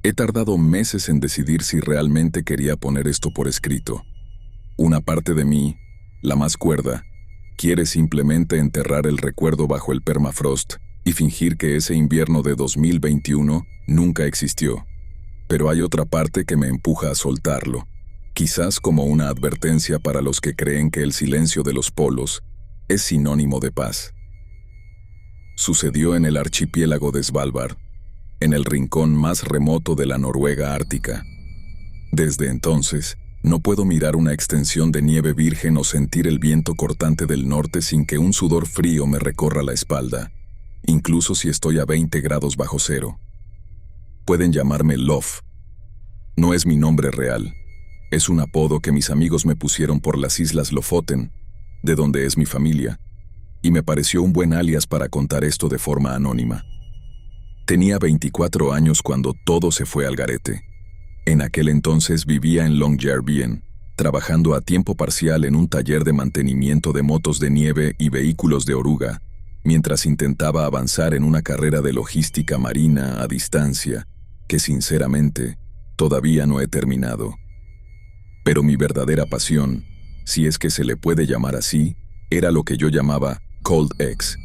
He tardado meses en decidir si realmente quería poner esto por escrito. Una parte de mí, la más cuerda, quiere simplemente enterrar el recuerdo bajo el permafrost y fingir que ese invierno de 2021 nunca existió. Pero hay otra parte que me empuja a soltarlo, quizás como una advertencia para los que creen que el silencio de los polos es sinónimo de paz. Sucedió en el archipiélago de Svalbard, en el rincón más remoto de la Noruega ártica. Desde entonces, no puedo mirar una extensión de nieve virgen o sentir el viento cortante del norte sin que un sudor frío me recorra la espalda, incluso si estoy a 20 grados bajo cero. Pueden llamarme Lof. No es mi nombre real. Es un apodo que mis amigos me pusieron por las islas Lofoten, de donde es mi familia, y me pareció un buen alias para contar esto de forma anónima. Tenía 24 años cuando todo se fue al garete. En aquel entonces vivía en Longyearbyen, trabajando a tiempo parcial en un taller de mantenimiento de motos de nieve y vehículos de oruga, mientras intentaba avanzar en una carrera de logística marina a distancia, que sinceramente todavía no he terminado. Pero mi verdadera pasión, si es que se le puede llamar así, era lo que yo llamaba Cold X,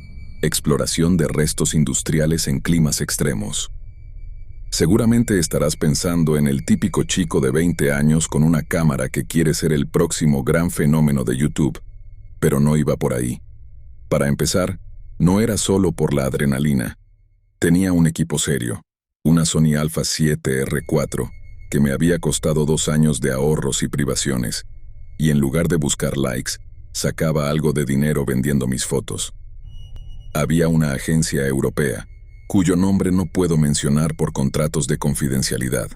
exploración de restos industriales en climas extremos. Seguramente estarás pensando en el típico chico de 20 años con una cámara que quiere ser el próximo gran fenómeno de YouTube, pero no iba por ahí. Para empezar, no era solo por la adrenalina. Tenía un equipo serio, una Sony Alpha 7R4, que me había costado 2 años de ahorros y privaciones, y en lugar de buscar likes, sacaba algo de dinero vendiendo mis fotos. Había una agencia europea, cuyo nombre no puedo mencionar por contratos de confidencialidad,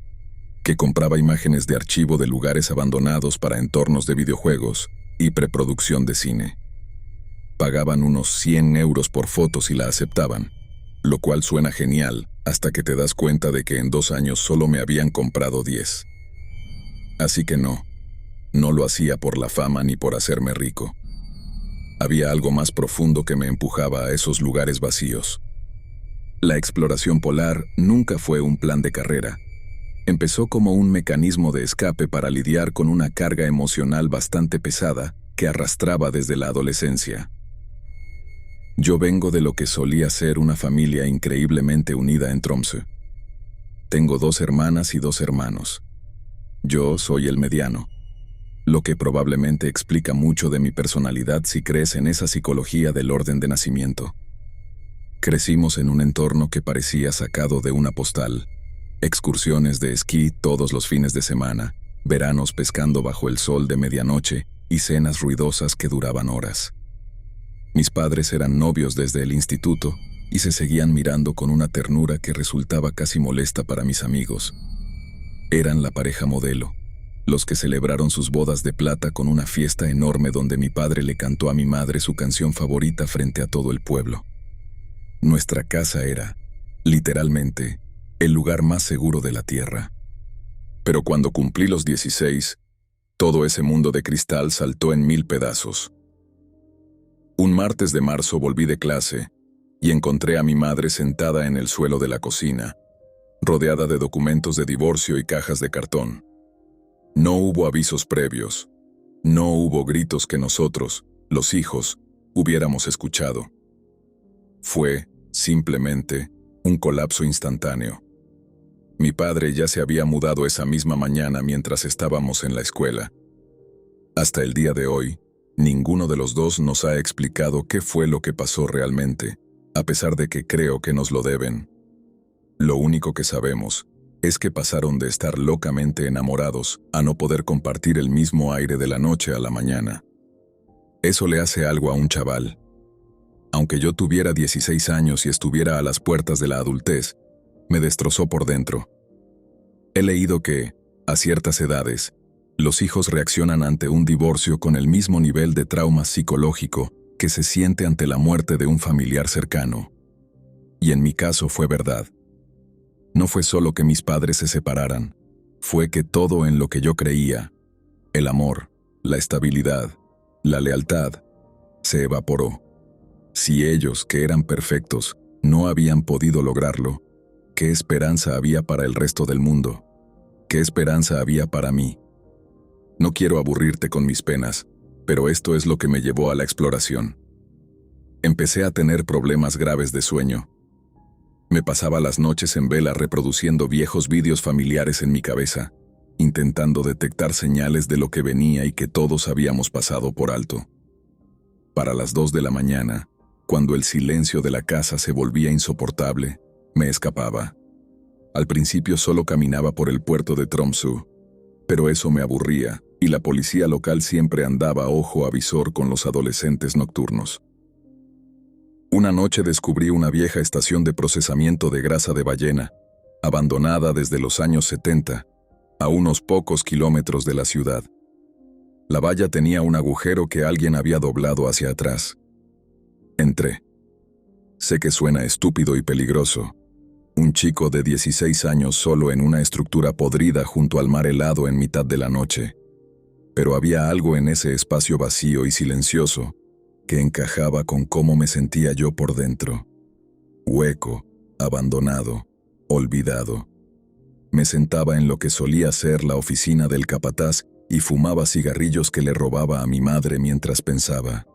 que compraba imágenes de archivo de lugares abandonados para entornos de videojuegos y preproducción de cine. Pagaban unos 100 euros por foto si la aceptaban, lo cual suena genial hasta que te das cuenta de que en 2 años solo me habían comprado 10. Así que no lo hacía por la fama ni por hacerme rico. Había algo más profundo que me empujaba a esos lugares vacíos. La exploración polar nunca fue un plan de carrera. Empezó como un mecanismo de escape para lidiar con una carga emocional bastante pesada que arrastraba desde la adolescencia. Yo vengo de lo que solía ser una familia increíblemente unida en Tromsø. Tengo 2 hermanas y 2 hermanos. Yo soy el mediano, lo que probablemente explica mucho de mi personalidad si crees en esa psicología del orden de nacimiento. Crecimos en un entorno que parecía sacado de una postal, excursiones de esquí todos los fines de semana, veranos pescando bajo el sol de medianoche y cenas ruidosas que duraban horas. Mis padres eran novios desde el instituto y se seguían mirando con una ternura que resultaba casi molesta para mis amigos. Eran la pareja modelo, los que celebraron sus bodas de plata con una fiesta enorme donde mi padre le cantó a mi madre su canción favorita frente a todo el pueblo. Nuestra casa era, literalmente, el lugar más seguro de la tierra. Pero cuando cumplí los 16, todo ese mundo de cristal saltó en 1000 pedazos. Un martes de marzo volví de clase y encontré a mi madre sentada en el suelo de la cocina, rodeada de documentos de divorcio y cajas de cartón. No hubo avisos previos. No hubo gritos que nosotros, los hijos, hubiéramos escuchado. Fue, simplemente, un colapso instantáneo. Mi padre ya se había mudado esa misma mañana mientras estábamos en la escuela. Hasta el día de hoy, ninguno de los dos nos ha explicado qué fue lo que pasó realmente, a pesar de que creo que nos lo deben. Lo único que sabemos es que pasaron de estar locamente enamorados a no poder compartir el mismo aire de la noche a la mañana. Eso le hace algo a un chaval. Aunque yo tuviera 16 años y estuviera a las puertas de la adultez, me destrozó por dentro. He leído que, a ciertas edades, los hijos reaccionan ante un divorcio con el mismo nivel de trauma psicológico que se siente ante la muerte de un familiar cercano. Y en mi caso fue verdad. No fue solo que mis padres se separaran, fue que todo en lo que yo creía, el amor, la estabilidad, la lealtad, se evaporó. Si ellos, que eran perfectos, no habían podido lograrlo, ¿Qué esperanza había para el resto del mundo? ¿Qué esperanza había para mí? No quiero aburrirte con mis penas, pero esto es lo que me llevó a la exploración. Empecé a tener problemas graves de sueño. Me pasaba las noches en vela reproduciendo viejos vídeos familiares en mi cabeza, intentando detectar señales de lo que venía y que todos habíamos pasado por alto. Para las 2 de la mañana, cuando el silencio de la casa se volvía insoportable, me escapaba. Al principio solo caminaba por el puerto de Tromsø, pero eso me aburría, y la policía local siempre andaba ojo a visor con los adolescentes nocturnos. Una noche descubrí una vieja estación de procesamiento de grasa de ballena, abandonada desde los años 70, a unos pocos kilómetros de la ciudad. La valla tenía un agujero que alguien había doblado hacia atrás. Entré. Sé que suena estúpido y peligroso. Un chico de 16 años solo en una estructura podrida junto al mar helado en mitad de la noche. Pero había algo en ese espacio vacío y silencioso que encajaba con cómo me sentía yo por dentro. Hueco, abandonado, olvidado. Me sentaba en lo que solía ser la oficina del capataz y fumaba cigarrillos que le robaba a mi madre mientras pensaba.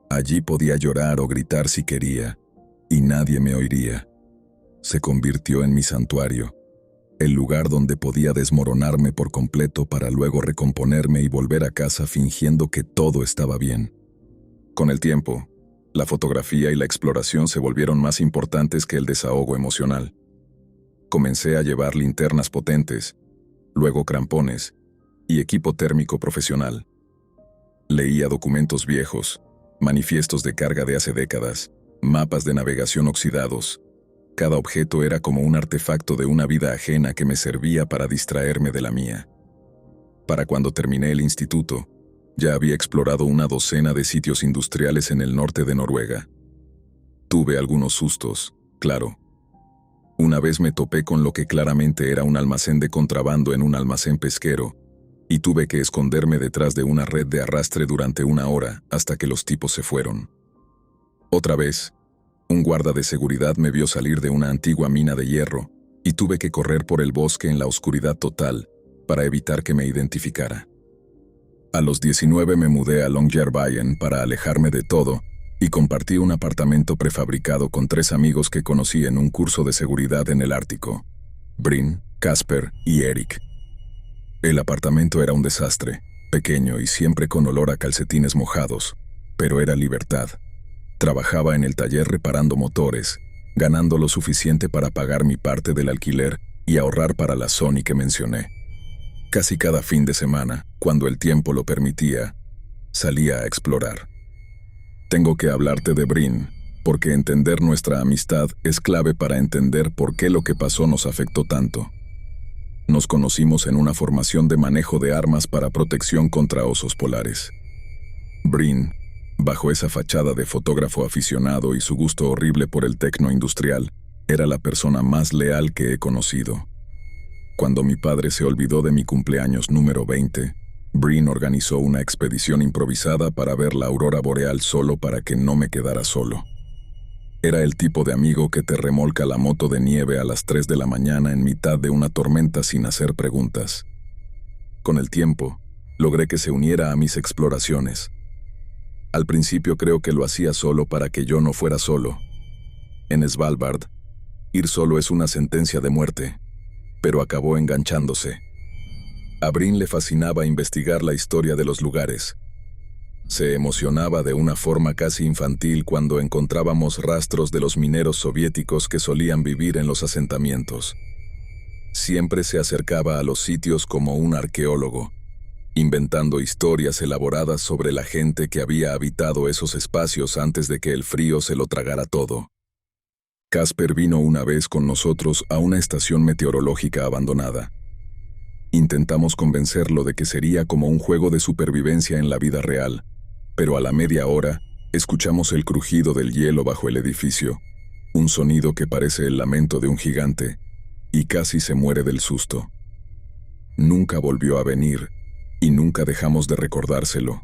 Allí podía llorar o gritar si quería, y nadie me oiría. Se convirtió en mi santuario, el lugar donde podía desmoronarme por completo para luego recomponerme y volver a casa fingiendo que todo estaba bien. Con el tiempo, la fotografía y la exploración se volvieron más importantes que el desahogo emocional. Comencé a llevar linternas potentes, luego crampones y equipo térmico profesional. Leía documentos viejos, manifiestos de carga de hace décadas, mapas de navegación oxidados. Cada objeto era como un artefacto de una vida ajena que me servía para distraerme de la mía. Para cuando terminé el instituto, ya había explorado una docena de sitios industriales en el norte de Noruega. Tuve algunos sustos, claro. Una vez me topé con lo que claramente era un almacén de contrabando en un almacén pesquero, y tuve que esconderme detrás de una red de arrastre durante 1 hora hasta que los tipos se fueron. Otra vez, un guarda de seguridad me vio salir de una antigua mina de hierro, y tuve que correr por el bosque en la oscuridad total para evitar que me identificara. A los 19 me mudé a Longyearbyen para alejarme de todo y compartí un apartamento prefabricado con 3 amigos que conocí en un curso de seguridad en el Ártico: Bryn, Casper y Erik. El apartamento era un desastre, pequeño y siempre con olor a calcetines mojados, pero era libertad. Trabajaba en el taller reparando motores, ganando lo suficiente para pagar mi parte del alquiler y ahorrar para la Sony que mencioné. Casi cada fin de semana, cuando el tiempo lo permitía, salía a explorar. Tengo que hablarte de Bryn, porque entender nuestra amistad es clave para entender por qué lo que pasó nos afectó tanto. Nos conocimos en una formación de manejo de armas para protección contra osos polares. Bryn, bajo esa fachada de fotógrafo aficionado y su gusto horrible por el tecno industrial, era la persona más leal que he conocido. Cuando mi padre se olvidó de mi cumpleaños número 20, Bryn organizó una expedición improvisada para ver la aurora boreal solo para que no me quedara solo. Era el tipo de amigo que te remolca la moto de nieve a las 3 de la mañana en mitad de una tormenta sin hacer preguntas. Con el tiempo, logré que se uniera a mis exploraciones. Al principio creo que lo hacía solo para que yo no fuera solo. En Svalbard, ir solo es una sentencia de muerte, pero acabó enganchándose. A Bryn le fascinaba investigar la historia de los lugares. Se emocionaba de una forma casi infantil cuando encontrábamos rastros de los mineros soviéticos que solían vivir en los asentamientos. Siempre se acercaba a los sitios como un arqueólogo, inventando historias elaboradas sobre la gente que había habitado esos espacios antes de que el frío se lo tragara todo. Casper vino una vez con nosotros a una estación meteorológica abandonada. Intentamos convencerlo de que sería como un juego de supervivencia en la vida real, pero a la media hora escuchamos el crujido del hielo bajo el edificio, un sonido que parece el lamento de un gigante, y casi se muere del susto. Nunca volvió a venir, y nunca dejamos de recordárselo.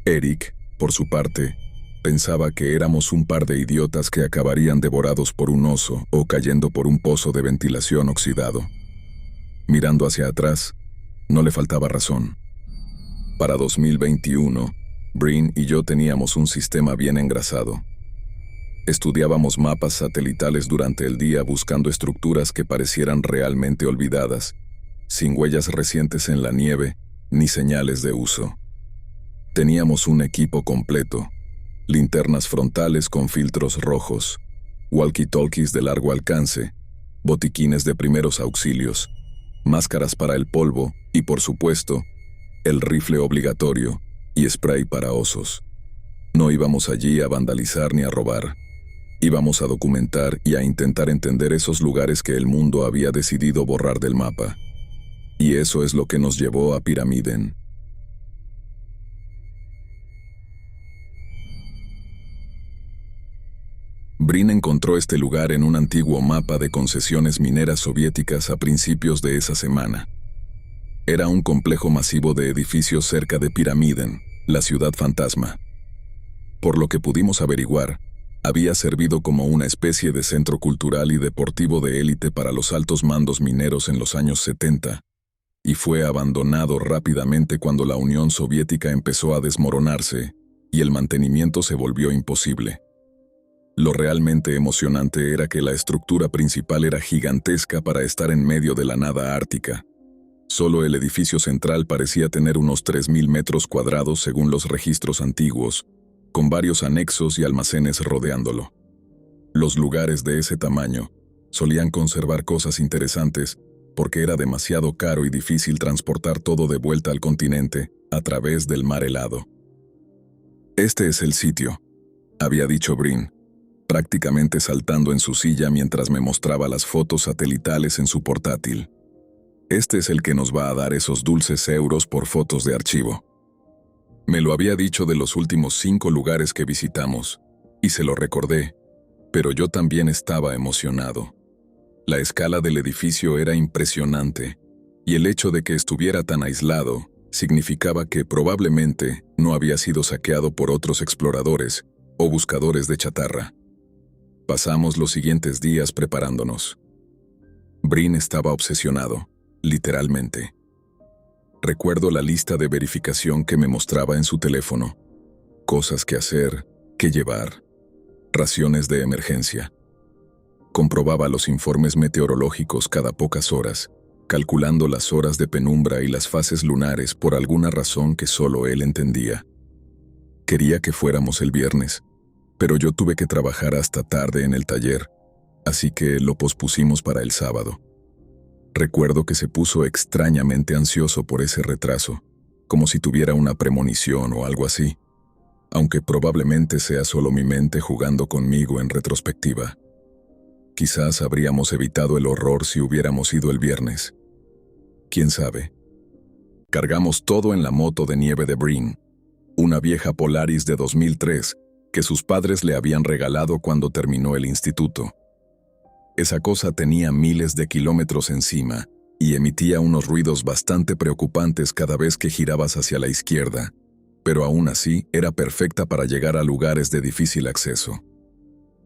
Erik, por su parte, Pensaba que éramos un par de idiotas que acabarían devorados por un oso o cayendo por un pozo de ventilación oxidado. Mirando hacia atrás, no le faltaba razón. Para 2021, Bryn y yo teníamos un sistema bien engrasado. Estudiábamos mapas satelitales durante el día buscando estructuras que parecieran realmente olvidadas, sin huellas recientes en la nieve ni señales de uso. Teníamos un equipo completo: linternas frontales con filtros rojos, walkie-talkies de largo alcance, botiquines de primeros auxilios, máscaras para el polvo y, por supuesto, el rifle obligatorio y spray para osos. No íbamos allí a vandalizar ni a robar. Íbamos a documentar y a intentar entender esos lugares que el mundo había decidido borrar del mapa. Y eso es lo que nos llevó a Pyramiden. Bryn encontró este lugar en un antiguo mapa de concesiones mineras soviéticas a principios de esa semana. Era un complejo masivo de edificios cerca de Pyramiden, la ciudad fantasma. Por lo que pudimos averiguar, había servido como una especie de centro cultural y deportivo de élite para los altos mandos mineros en los años 70, y fue abandonado rápidamente cuando la Unión Soviética empezó a desmoronarse y el mantenimiento se volvió imposible. Lo realmente emocionante era que la estructura principal era gigantesca para estar en medio de la nada ártica. Solo el edificio central parecía tener unos 3.000 metros cuadrados según los registros antiguos, con varios anexos y almacenes rodeándolo. Los lugares de ese tamaño solían conservar cosas interesantes porque era demasiado caro y difícil transportar todo de vuelta al continente a través del mar helado. «Este es el sitio», había dicho Bryn, prácticamente saltando en su silla mientras me mostraba las fotos satelitales en su portátil. «Este es el que nos va a dar esos dulces euros por fotos de archivo». Me lo había dicho de los últimos 5 lugares que visitamos, y se lo recordé, pero yo también estaba emocionado. La escala del edificio era impresionante, y el hecho de que estuviera tan aislado significaba que probablemente no había sido saqueado por otros exploradores o buscadores de chatarra. Pasamos los siguientes días preparándonos. Bryn estaba obsesionado, literalmente. Recuerdo la lista de verificación que me mostraba en su teléfono. Cosas que hacer, que llevar. Raciones de emergencia. Comprobaba los informes meteorológicos cada pocas horas, calculando las horas de penumbra y las fases lunares por alguna razón que solo él entendía. Quería que fuéramos el viernes, pero yo tuve que trabajar hasta tarde en el taller, así que lo pospusimos para el sábado. Recuerdo que se puso extrañamente ansioso por ese retraso, como si tuviera una premonición o algo así, aunque probablemente sea solo mi mente jugando conmigo en retrospectiva. Quizás habríamos evitado el horror si hubiéramos ido el viernes. ¿Quién sabe? Cargamos todo en la moto de nieve de Bryn, una vieja Polaris de 2003 que sus padres le habían regalado cuando terminó el instituto. Esa cosa tenía miles de kilómetros encima y emitía unos ruidos bastante preocupantes cada vez que girabas hacia la izquierda, pero aún así era perfecta para llegar a lugares de difícil acceso.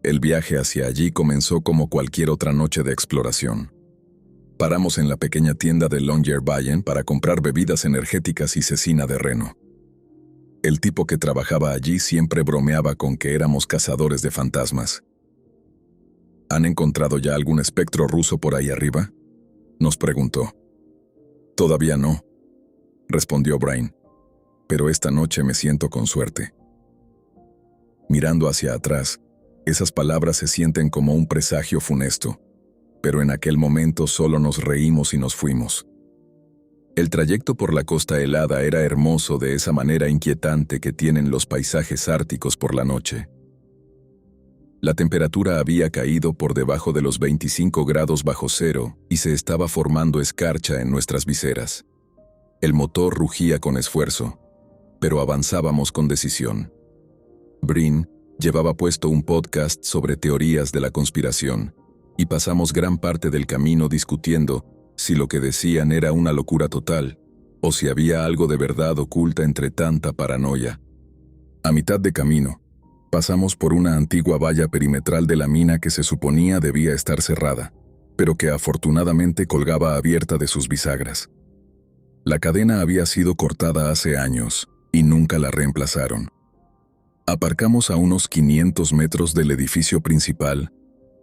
El viaje hacia allí comenzó como cualquier otra noche de exploración. Paramos en la pequeña tienda de Longyearbyen para comprar bebidas energéticas y cecina de reno. El tipo que trabajaba allí siempre bromeaba con que éramos cazadores de fantasmas. ¿Han encontrado ya algún espectro ruso por ahí arriba?, nos preguntó. Todavía no, respondió Bryn, pero esta noche me siento con suerte. Mirando hacia atrás, esas palabras se sienten como un presagio funesto, pero en aquel momento solo nos reímos y nos fuimos. El trayecto por la costa helada era hermoso de esa manera inquietante que tienen los paisajes árticos por la noche. La temperatura había caído por debajo de los 25 grados bajo cero y se estaba formando escarcha en nuestras viseras. El motor rugía con esfuerzo, pero avanzábamos con decisión. Bryn llevaba puesto un podcast sobre teorías de la conspiración y pasamos gran parte del camino discutiendo si lo que decían era una locura total o si había algo de verdad oculta entre tanta paranoia. A mitad de camino, Pasamos por una antigua valla perimetral de la mina que se suponía debía estar cerrada, pero que afortunadamente colgaba abierta de sus bisagras. La cadena había sido cortada hace años y nunca la reemplazaron. Aparcamos a unos 500 metros del edificio principal,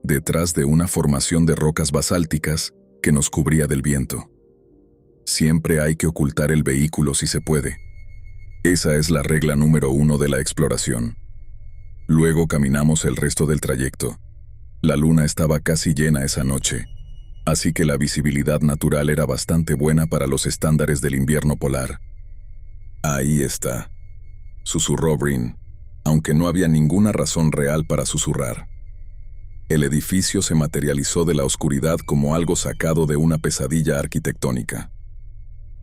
detrás de una formación de rocas basálticas que nos cubría del viento. Siempre hay que ocultar el vehículo si se puede. Esa es la regla número 1 de la exploración. Luego caminamos el resto del trayecto. La luna estaba casi llena esa noche, así que la visibilidad natural era bastante buena para los estándares del invierno polar. «Ahí está», susurró Brin, aunque no había ninguna razón real para susurrar. El edificio se materializó de la oscuridad como algo sacado de una pesadilla arquitectónica.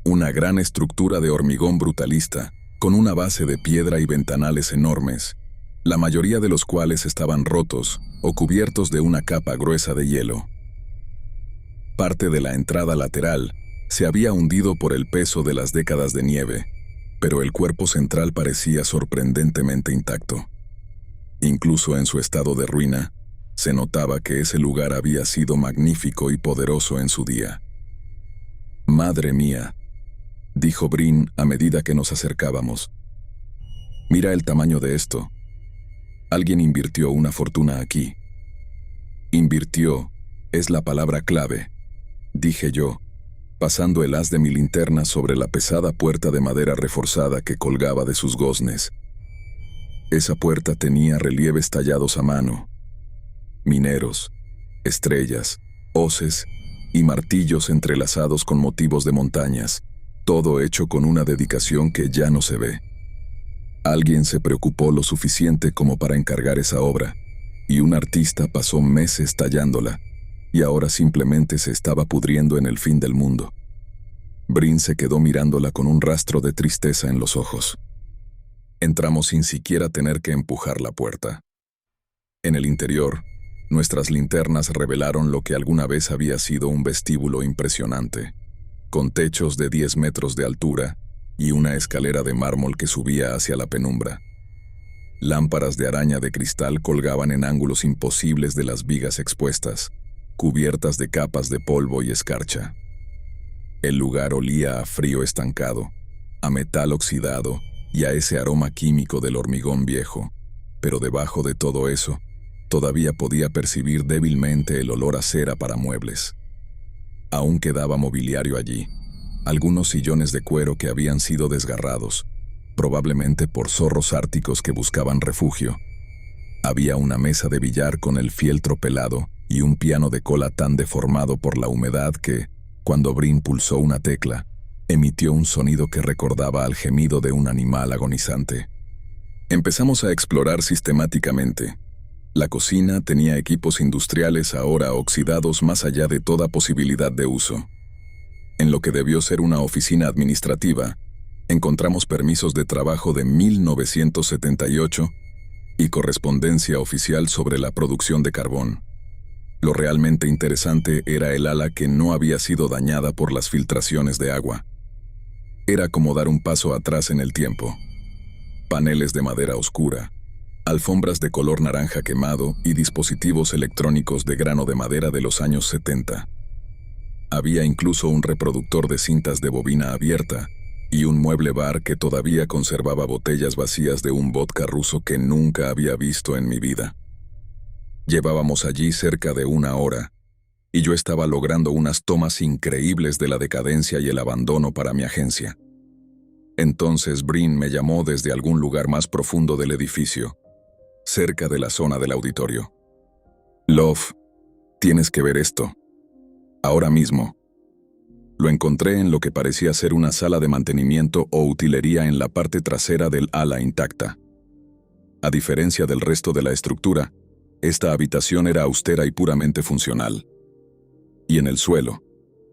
Una gran estructura de hormigón brutalista, con una base de piedra y ventanales enormes, la mayoría de los cuales estaban rotos o cubiertos de una capa gruesa de hielo. Parte de la entrada lateral se había hundido por el peso de las décadas de nieve, pero el cuerpo central parecía sorprendentemente intacto. Incluso en su estado de ruina, se notaba que ese lugar había sido magnífico y poderoso en su día. «Madre mía», dijo Brin a medida que nos acercábamos. «Mira el tamaño de esto. Alguien invirtió una fortuna aquí». «Invirtió» es la palabra clave, dije yo, pasando el haz de mi linterna sobre la pesada puerta de madera reforzada que colgaba de sus goznes. Esa puerta tenía relieves tallados a mano, mineros, estrellas, hoces y martillos entrelazados con motivos de montañas, todo hecho con una dedicación que ya no se ve. Alguien se preocupó lo suficiente como para encargar esa obra, y un artista pasó meses tallándola, y ahora simplemente se estaba pudriendo en el fin del mundo. Brin se quedó mirándola con un rastro de tristeza en los ojos. Entramos sin siquiera tener que empujar la puerta. En el interior, nuestras linternas revelaron lo que alguna vez había sido un vestíbulo impresionante, con techos de 10 metros de altura y una escalera de mármol que subía hacia la penumbra. Lámparas de araña de cristal colgaban en ángulos imposibles de las vigas expuestas, cubiertas de capas de polvo y escarcha. El lugar olía a frío estancado, a metal oxidado y a ese aroma químico del hormigón viejo, pero debajo de todo eso, todavía podía percibir débilmente el olor a cera para muebles. Aún quedaba mobiliario allí, algunos sillones de cuero que habían sido desgarrados, probablemente por zorros árticos que buscaban refugio. Había una mesa de billar con el fieltro pelado y un piano de cola tan deformado por la humedad que, cuando Brin pulsó una tecla, emitió un sonido que recordaba al gemido de un animal agonizante. Empezamos a explorar sistemáticamente. La cocina tenía equipos industriales ahora oxidados más allá de toda posibilidad de uso. En lo que debió ser una oficina administrativa, encontramos permisos de trabajo de 1978 y correspondencia oficial sobre la producción de carbón. Lo realmente interesante era el ala que no había sido dañada por las filtraciones de agua. Era como dar un paso atrás en el tiempo. Paneles de madera oscura, alfombras de color naranja quemado y dispositivos electrónicos de grano de madera de los años 70. Había incluso un reproductor de cintas de bobina abierta y un mueble bar que todavía conservaba botellas vacías de un vodka ruso que nunca había visto en mi vida. Llevábamos allí cerca de 1 hora, y yo estaba logrando unas tomas increíbles de la decadencia y el abandono para mi agencia. Entonces Brin me llamó desde algún lugar más profundo del edificio, cerca de la zona del auditorio. «Love, tienes que ver esto. Ahora mismo». Lo encontré en lo que parecía ser una sala de mantenimiento o utilería en la parte trasera del ala intacta. A diferencia del resto de la estructura, esta habitación era austera y puramente funcional. Y en el suelo,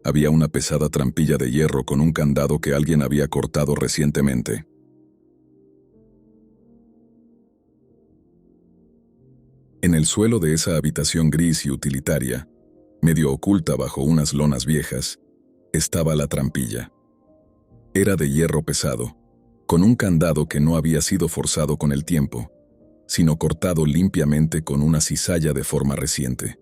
había una pesada trampilla de hierro con un candado que alguien había cortado recientemente. En el suelo de esa habitación gris y utilitaria, medio oculta bajo unas lonas viejas, estaba la trampilla. Era de hierro pesado, con un candado que no había sido forzado con el tiempo, sino cortado limpiamente con una cizalla de forma reciente.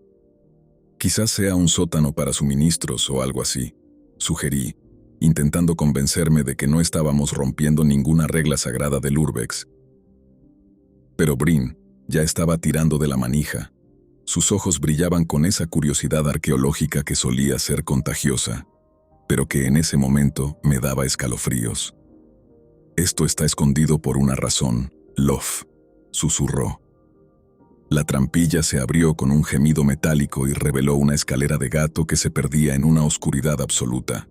Quizás sea un sótano para suministros o algo así, sugerí, intentando convencerme de que no estábamos rompiendo ninguna regla sagrada del urbex. Pero Brin ya estaba tirando de la manija. Sus ojos brillaban con esa curiosidad arqueológica que solía ser contagiosa, pero que en ese momento me daba escalofríos. «Esto está escondido por una razón, Lof», susurró. La trampilla se abrió con un gemido metálico y reveló una escalera de gato que se perdía en una oscuridad absoluta.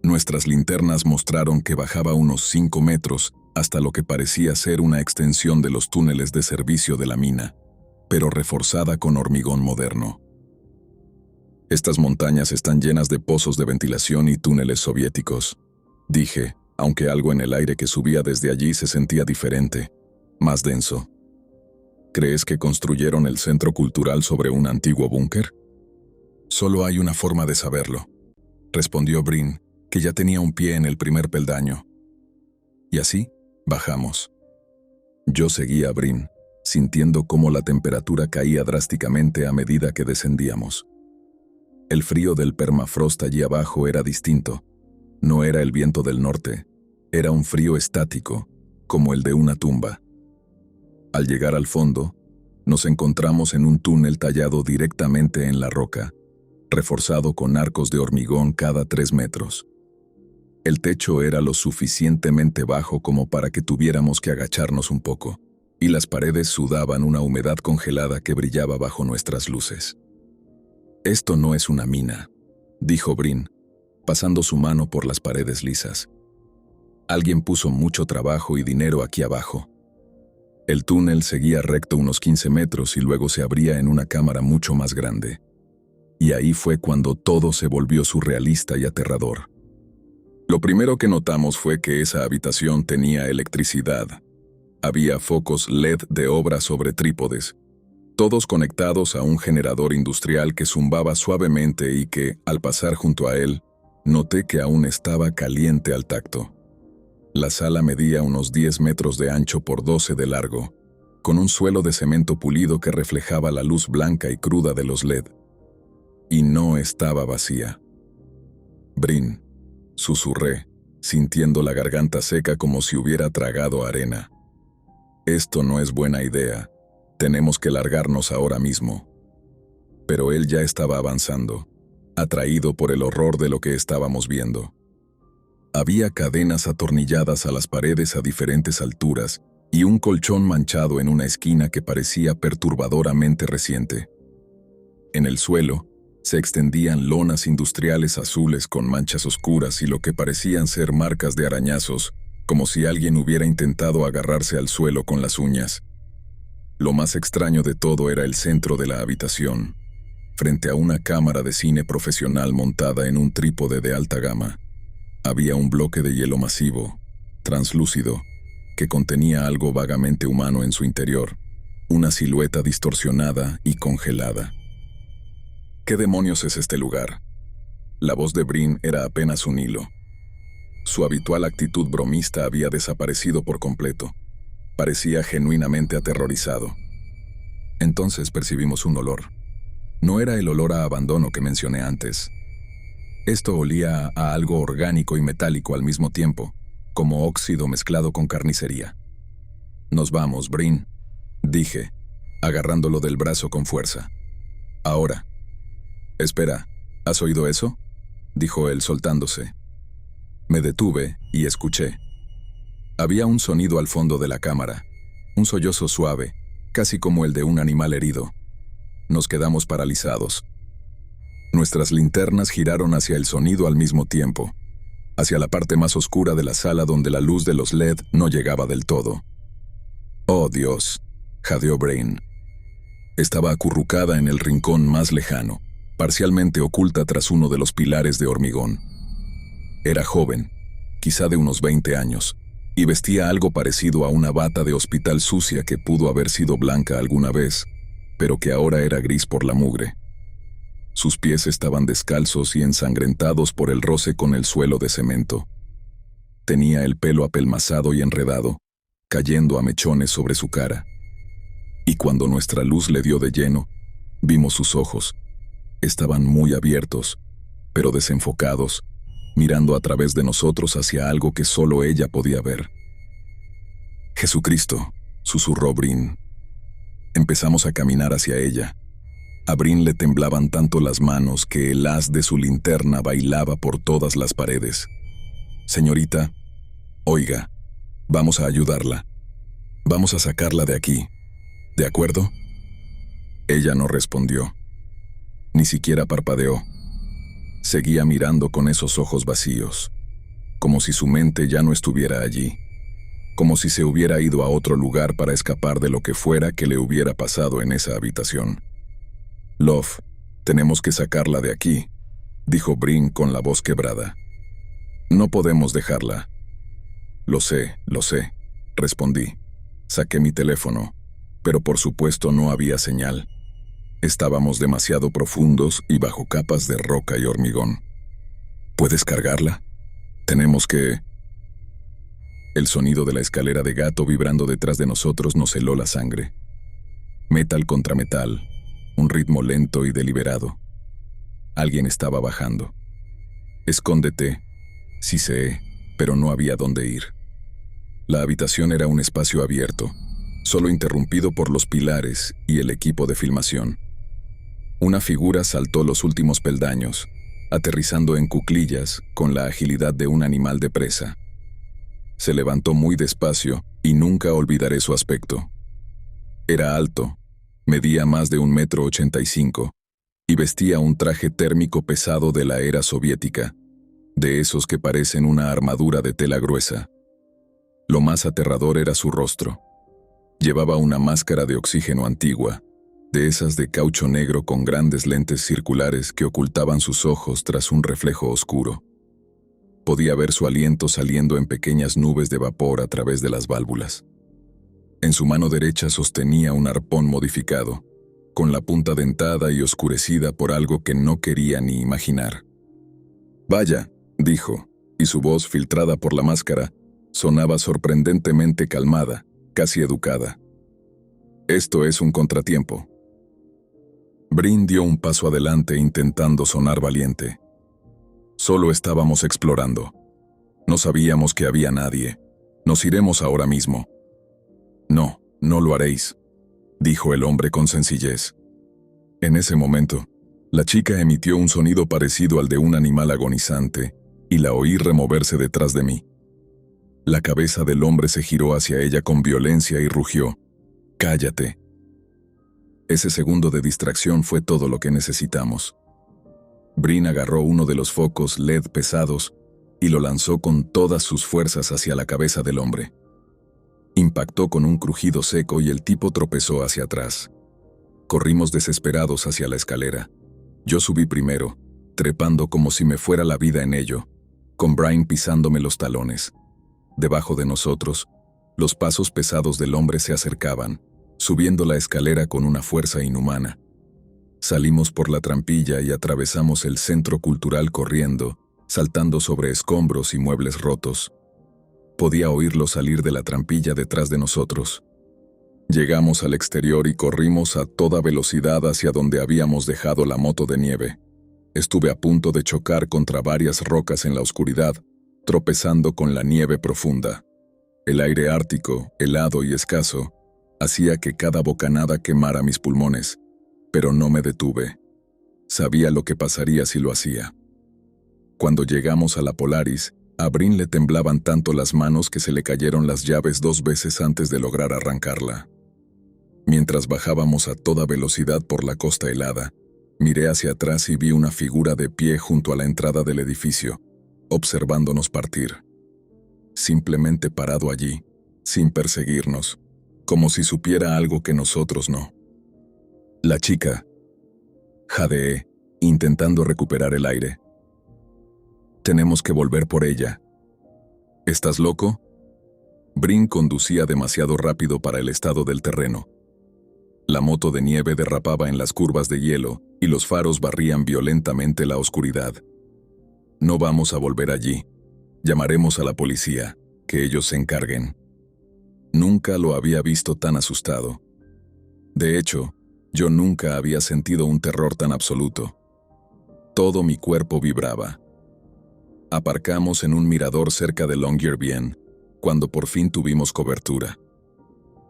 Nuestras linternas mostraron que bajaba unos 5 metros hasta lo que parecía ser una extensión de los túneles de servicio de la mina, pero reforzada con hormigón moderno. «Estas montañas están llenas de pozos de ventilación y túneles soviéticos», dije, aunque algo en el aire que subía desde allí se sentía diferente, más denso. «¿Crees que construyeron el centro cultural sobre un antiguo búnker?» «Solo hay una forma de saberlo», respondió Brin, que ya tenía un pie en el primer peldaño. Y así, bajamos. Yo seguía a Brin, sintiendo cómo la temperatura caía drásticamente a medida que descendíamos. El frío del permafrost allí abajo era distinto. No era el viento del norte, era un frío estático, como el de una tumba. Al llegar al fondo, nos encontramos en un túnel tallado directamente en la roca, reforzado con arcos de hormigón cada 3 metros. El techo era lo suficientemente bajo como para que tuviéramos que agacharnos un poco, y las paredes sudaban una humedad congelada que brillaba bajo nuestras luces. «Esto no es una mina», dijo Brin, pasando su mano por las paredes lisas. «Alguien puso mucho trabajo y dinero aquí abajo». El túnel seguía recto unos 15 metros y luego se abría en una cámara mucho más grande. Y ahí fue cuando todo se volvió surrealista y aterrador. Lo primero que notamos fue que esa habitación tenía electricidad. Había focos LED de obra sobre trípodes, todos conectados a un generador industrial que zumbaba suavemente y que, al pasar junto a él, noté que aún estaba caliente al tacto. La sala medía unos 10 metros de ancho por 12 de largo, con un suelo de cemento pulido que reflejaba la luz blanca y cruda de los LED. Y no estaba vacía. «Brin», susurré, sintiendo la garganta seca como si hubiera tragado arena. «Esto no es buena idea. Tenemos que largarnos ahora mismo». Pero él ya estaba avanzando, atraído por el horror de lo que estábamos viendo. Había cadenas atornilladas a las paredes a diferentes alturas y un colchón manchado en una esquina que parecía perturbadoramente reciente. En el suelo se extendían lonas industriales azules con manchas oscuras y lo que parecían ser marcas de arañazos, como si alguien hubiera intentado agarrarse al suelo con las uñas. Lo más extraño de todo era el centro de la habitación, frente a una cámara de cine profesional montada en un trípode de alta gama. Había un bloque de hielo masivo, translúcido, que contenía algo vagamente humano en su interior, una silueta distorsionada y congelada. «¿Qué demonios es este lugar?». La voz de Brin era apenas un hilo. Su habitual actitud bromista había desaparecido por completo. Parecía genuinamente aterrorizado. Entonces percibimos un olor. No era el olor a abandono que mencioné antes. Esto olía a algo orgánico y metálico al mismo tiempo, como óxido mezclado con carnicería. «Nos vamos, Brin», dije, agarrándolo del brazo con fuerza. «Ahora». «Espera, ¿has oído eso?», dijo él soltándose. Me detuve y escuché. Había un sonido al fondo de la cámara, un sollozo suave, casi como el de un animal herido. Nos quedamos paralizados. Nuestras linternas giraron hacia el sonido al mismo tiempo, hacia la parte más oscura de la sala donde la luz de los LED no llegaba del todo. «Oh, Dios», jadeó Brin. Estaba acurrucada en el rincón más lejano, parcialmente oculta tras uno de los pilares de hormigón. Era joven, quizá de unos 20 años, y vestía algo parecido a una bata de hospital sucia que pudo haber sido blanca alguna vez, pero que ahora era gris por la mugre. Sus pies estaban descalzos y ensangrentados por el roce con el suelo de cemento. Tenía el pelo apelmazado y enredado, cayendo a mechones sobre su cara, y cuando nuestra luz le dio de lleno, vimos sus ojos. Estaban muy abiertos, pero desenfocados, mirando a través de nosotros hacia algo que solo ella podía ver. «Jesucristo», susurró Brin. Empezamos a caminar hacia ella. A Brin le temblaban tanto las manos que el haz de su linterna bailaba por todas las paredes. «Señorita, oiga, vamos a ayudarla. Vamos a sacarla de aquí. ¿De acuerdo?» Ella no respondió. Ni siquiera parpadeó. Seguía mirando con esos ojos vacíos, como si su mente ya no estuviera allí, como si se hubiera ido a otro lugar para escapar de lo que fuera que le hubiera pasado en esa habitación. «Love, tenemos que sacarla de aquí», dijo Brin con la voz quebrada. «No podemos dejarla». Lo sé», respondí. Saqué mi teléfono, pero por supuesto no había señal. Estábamos demasiado profundos y bajo capas de roca y hormigón. «¿Puedes cargarla? Tenemos que...» El sonido de la escalera de gato vibrando detrás de nosotros nos heló la sangre. Metal contra metal, un ritmo lento y deliberado. Alguien estaba bajando. «Escóndete», siseé, pero no había dónde ir. La habitación era un espacio abierto, solo interrumpido por los pilares y el equipo de filmación. Una figura saltó los últimos peldaños, aterrizando en cuclillas con la agilidad de un animal de presa. Se levantó muy despacio y nunca olvidaré su aspecto. Era alto, medía más de 1,85 m y vestía un traje térmico pesado de la era soviética, de esos que parecen una armadura de tela gruesa. Lo más aterrador era su rostro. Llevaba una máscara de oxígeno antigua, de esas de caucho negro con grandes lentes circulares que ocultaban sus ojos tras un reflejo oscuro. Podía ver su aliento saliendo en pequeñas nubes de vapor a través de las válvulas. En su mano derecha sostenía un arpón modificado, con la punta dentada y oscurecida por algo que no quería ni imaginar. «Vaya», dijo, y su voz, filtrada por la máscara, sonaba sorprendentemente calmada, casi educada. «Esto es un contratiempo». Brin dio un paso adelante intentando sonar valiente. Solo estábamos explorando. No sabíamos que había nadie. Nos iremos ahora mismo. «No, no lo haréis», dijo el hombre con sencillez. En ese momento, la chica emitió un sonido parecido al de un animal agonizante y la oí removerse detrás de mí. La cabeza del hombre se giró hacia ella con violencia y rugió: «¡Cállate!». Ese segundo de distracción fue todo lo que necesitamos. Brin agarró uno de los focos LED pesados y lo lanzó con todas sus fuerzas hacia la cabeza del hombre. Impactó con un crujido seco y el tipo tropezó hacia atrás. Corrimos desesperados hacia la escalera. Yo subí primero, trepando como si me fuera la vida en ello, con Brin pisándome los talones. Debajo de nosotros, los pasos pesados del hombre se acercaban, subiendo la escalera con una fuerza inhumana. Salimos por la trampilla y atravesamos el centro cultural corriendo, saltando sobre escombros y muebles rotos. Podía oírlo salir de la trampilla detrás de nosotros. Llegamos al exterior y corrimos a toda velocidad hacia donde habíamos dejado la moto de nieve. Estuve a punto de chocar contra varias rocas en la oscuridad, tropezando con la nieve profunda. El aire ártico, helado y escaso, hacía que cada bocanada quemara mis pulmones, pero no me detuve. Sabía lo que pasaría si lo hacía. Cuando llegamos a la Polaris, a Brin le temblaban tanto las manos que se le cayeron las llaves 2 veces antes de lograr arrancarla. Mientras bajábamos a toda velocidad por la costa helada, miré hacia atrás y vi una figura de pie junto a la entrada del edificio, observándonos partir. Simplemente parado allí, sin perseguirnos, como si supiera algo que nosotros no. «La chica», jadeé, intentando recuperar el aire. «Tenemos que volver por ella». «¿Estás loco?». Brin conducía demasiado rápido para el estado del terreno. La moto de nieve derrapaba en las curvas de hielo y los faros barrían violentamente la oscuridad. «No vamos a volver allí. Llamaremos a la policía, que ellos se encarguen». Nunca lo había visto tan asustado. De hecho, yo nunca había sentido un terror tan absoluto. Todo mi cuerpo vibraba. Aparcamos en un mirador cerca de Longyearbyen, cuando por fin tuvimos cobertura.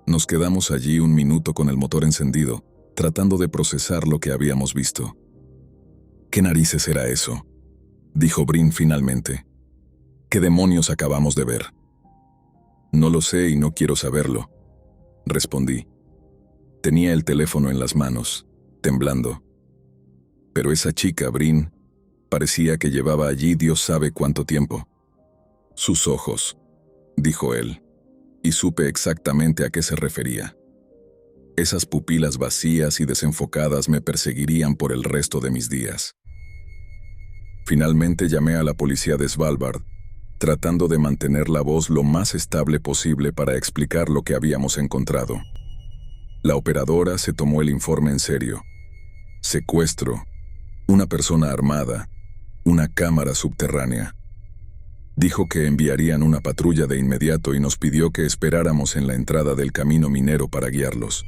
Nos quedamos allí un minuto con el motor encendido, tratando de procesar lo que habíamos visto. ¿Qué narices era eso?, dijo Brin finalmente. ¿Qué demonios acabamos de ver? No lo sé y no quiero saberlo, respondí. Tenía el teléfono en las manos, temblando. Pero esa chica, Brin, parecía que llevaba allí Dios sabe cuánto tiempo. Sus ojos, dijo él, y supe exactamente a qué se refería. Esas pupilas vacías y desenfocadas me perseguirían por el resto de mis días. Finalmente llamé a la policía de Svalbard, tratando de mantener la voz lo más estable posible para explicar lo que habíamos encontrado. La operadora se tomó el informe en serio. Secuestro, una persona armada, una cámara subterránea. Dijo que enviarían una patrulla de inmediato y nos pidió que esperáramos en la entrada del camino minero para guiarlos.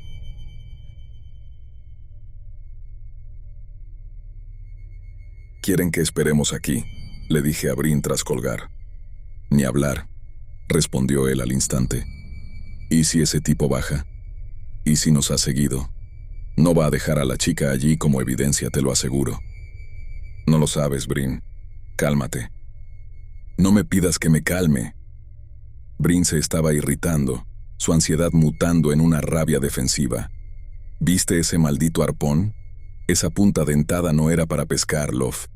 «¿Quieren que esperemos aquí?», le dije a Brin tras colgar. «Ni hablar», respondió él al instante. «¿Y si ese tipo baja? ¿Y si nos ha seguido? No va a dejar a la chica allí como evidencia, te lo aseguro». «No lo sabes, Brin. Cálmate». «No me pidas que me calme». Brin se estaba irritando, su ansiedad mutando en una rabia defensiva. ¿Viste ese maldito arpón? Esa punta dentada no era para pescar, Love.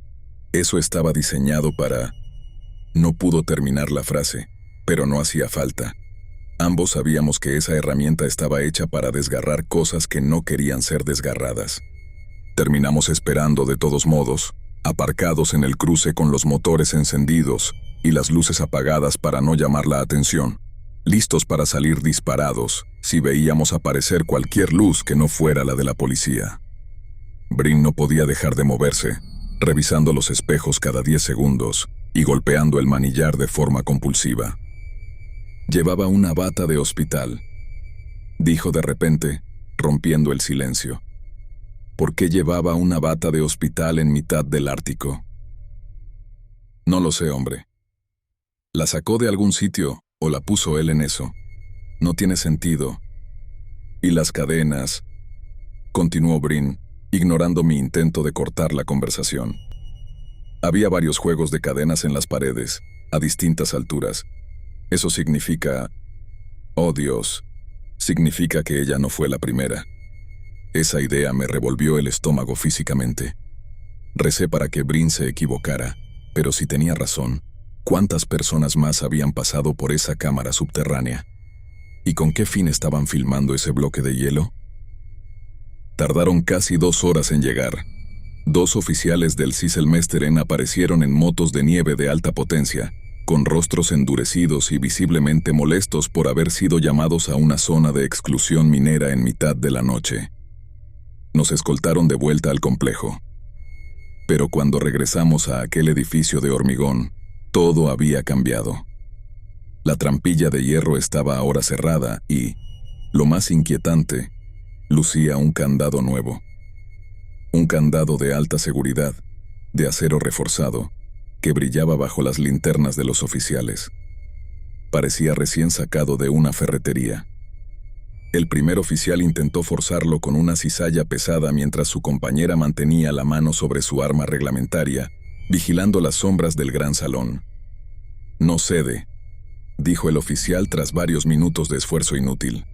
Eso estaba diseñado para... No pudo terminar la frase, pero no hacía falta. Ambos sabíamos que esa herramienta estaba hecha para desgarrar cosas que no querían ser desgarradas. Terminamos esperando de todos modos, aparcados en el cruce con los motores encendidos y las luces apagadas para no llamar la atención, listos para salir disparados si veíamos aparecer cualquier luz que no fuera la de la policía. Brin no podía dejar de moverse, revisando los espejos cada 10 segundos y golpeando el manillar de forma compulsiva. «Llevaba una bata de hospital», dijo de repente, rompiendo el silencio. «¿Por qué llevaba una bata de hospital en mitad del Ártico?» «No lo sé, hombre. La sacó de algún sitio o la puso él en eso. No tiene sentido. Y las cadenas», continuó Brin, ignorando mi intento de cortar la conversación. «Había varios juegos de cadenas en las paredes, a distintas alturas. Eso significa... Oh Dios, significa que ella no fue la primera». Esa idea me revolvió el estómago físicamente. Recé para que Brin se equivocara, pero si tenía razón, ¿cuántas personas más habían pasado por esa cámara subterránea? ¿Y con qué fin estaban filmando ese bloque de hielo? Tardaron casi 2 horas en llegar. 2 oficiales del Sysselmesteren aparecieron en motos de nieve de alta potencia, con rostros endurecidos y visiblemente molestos por haber sido llamados a una zona de exclusión minera en mitad de la noche. Nos escoltaron de vuelta al complejo. Pero cuando regresamos a aquel edificio de hormigón, todo había cambiado. La trampilla de hierro estaba ahora cerrada y, lo más inquietante, lucía un candado nuevo. Un candado de alta seguridad, de acero reforzado, que brillaba bajo las linternas de los oficiales. Parecía recién sacado de una ferretería. El primer oficial intentó forzarlo con una cizalla pesada mientras su compañera mantenía la mano sobre su arma reglamentaria, vigilando las sombras del gran salón. «No cede», dijo el oficial tras varios minutos de esfuerzo inútil.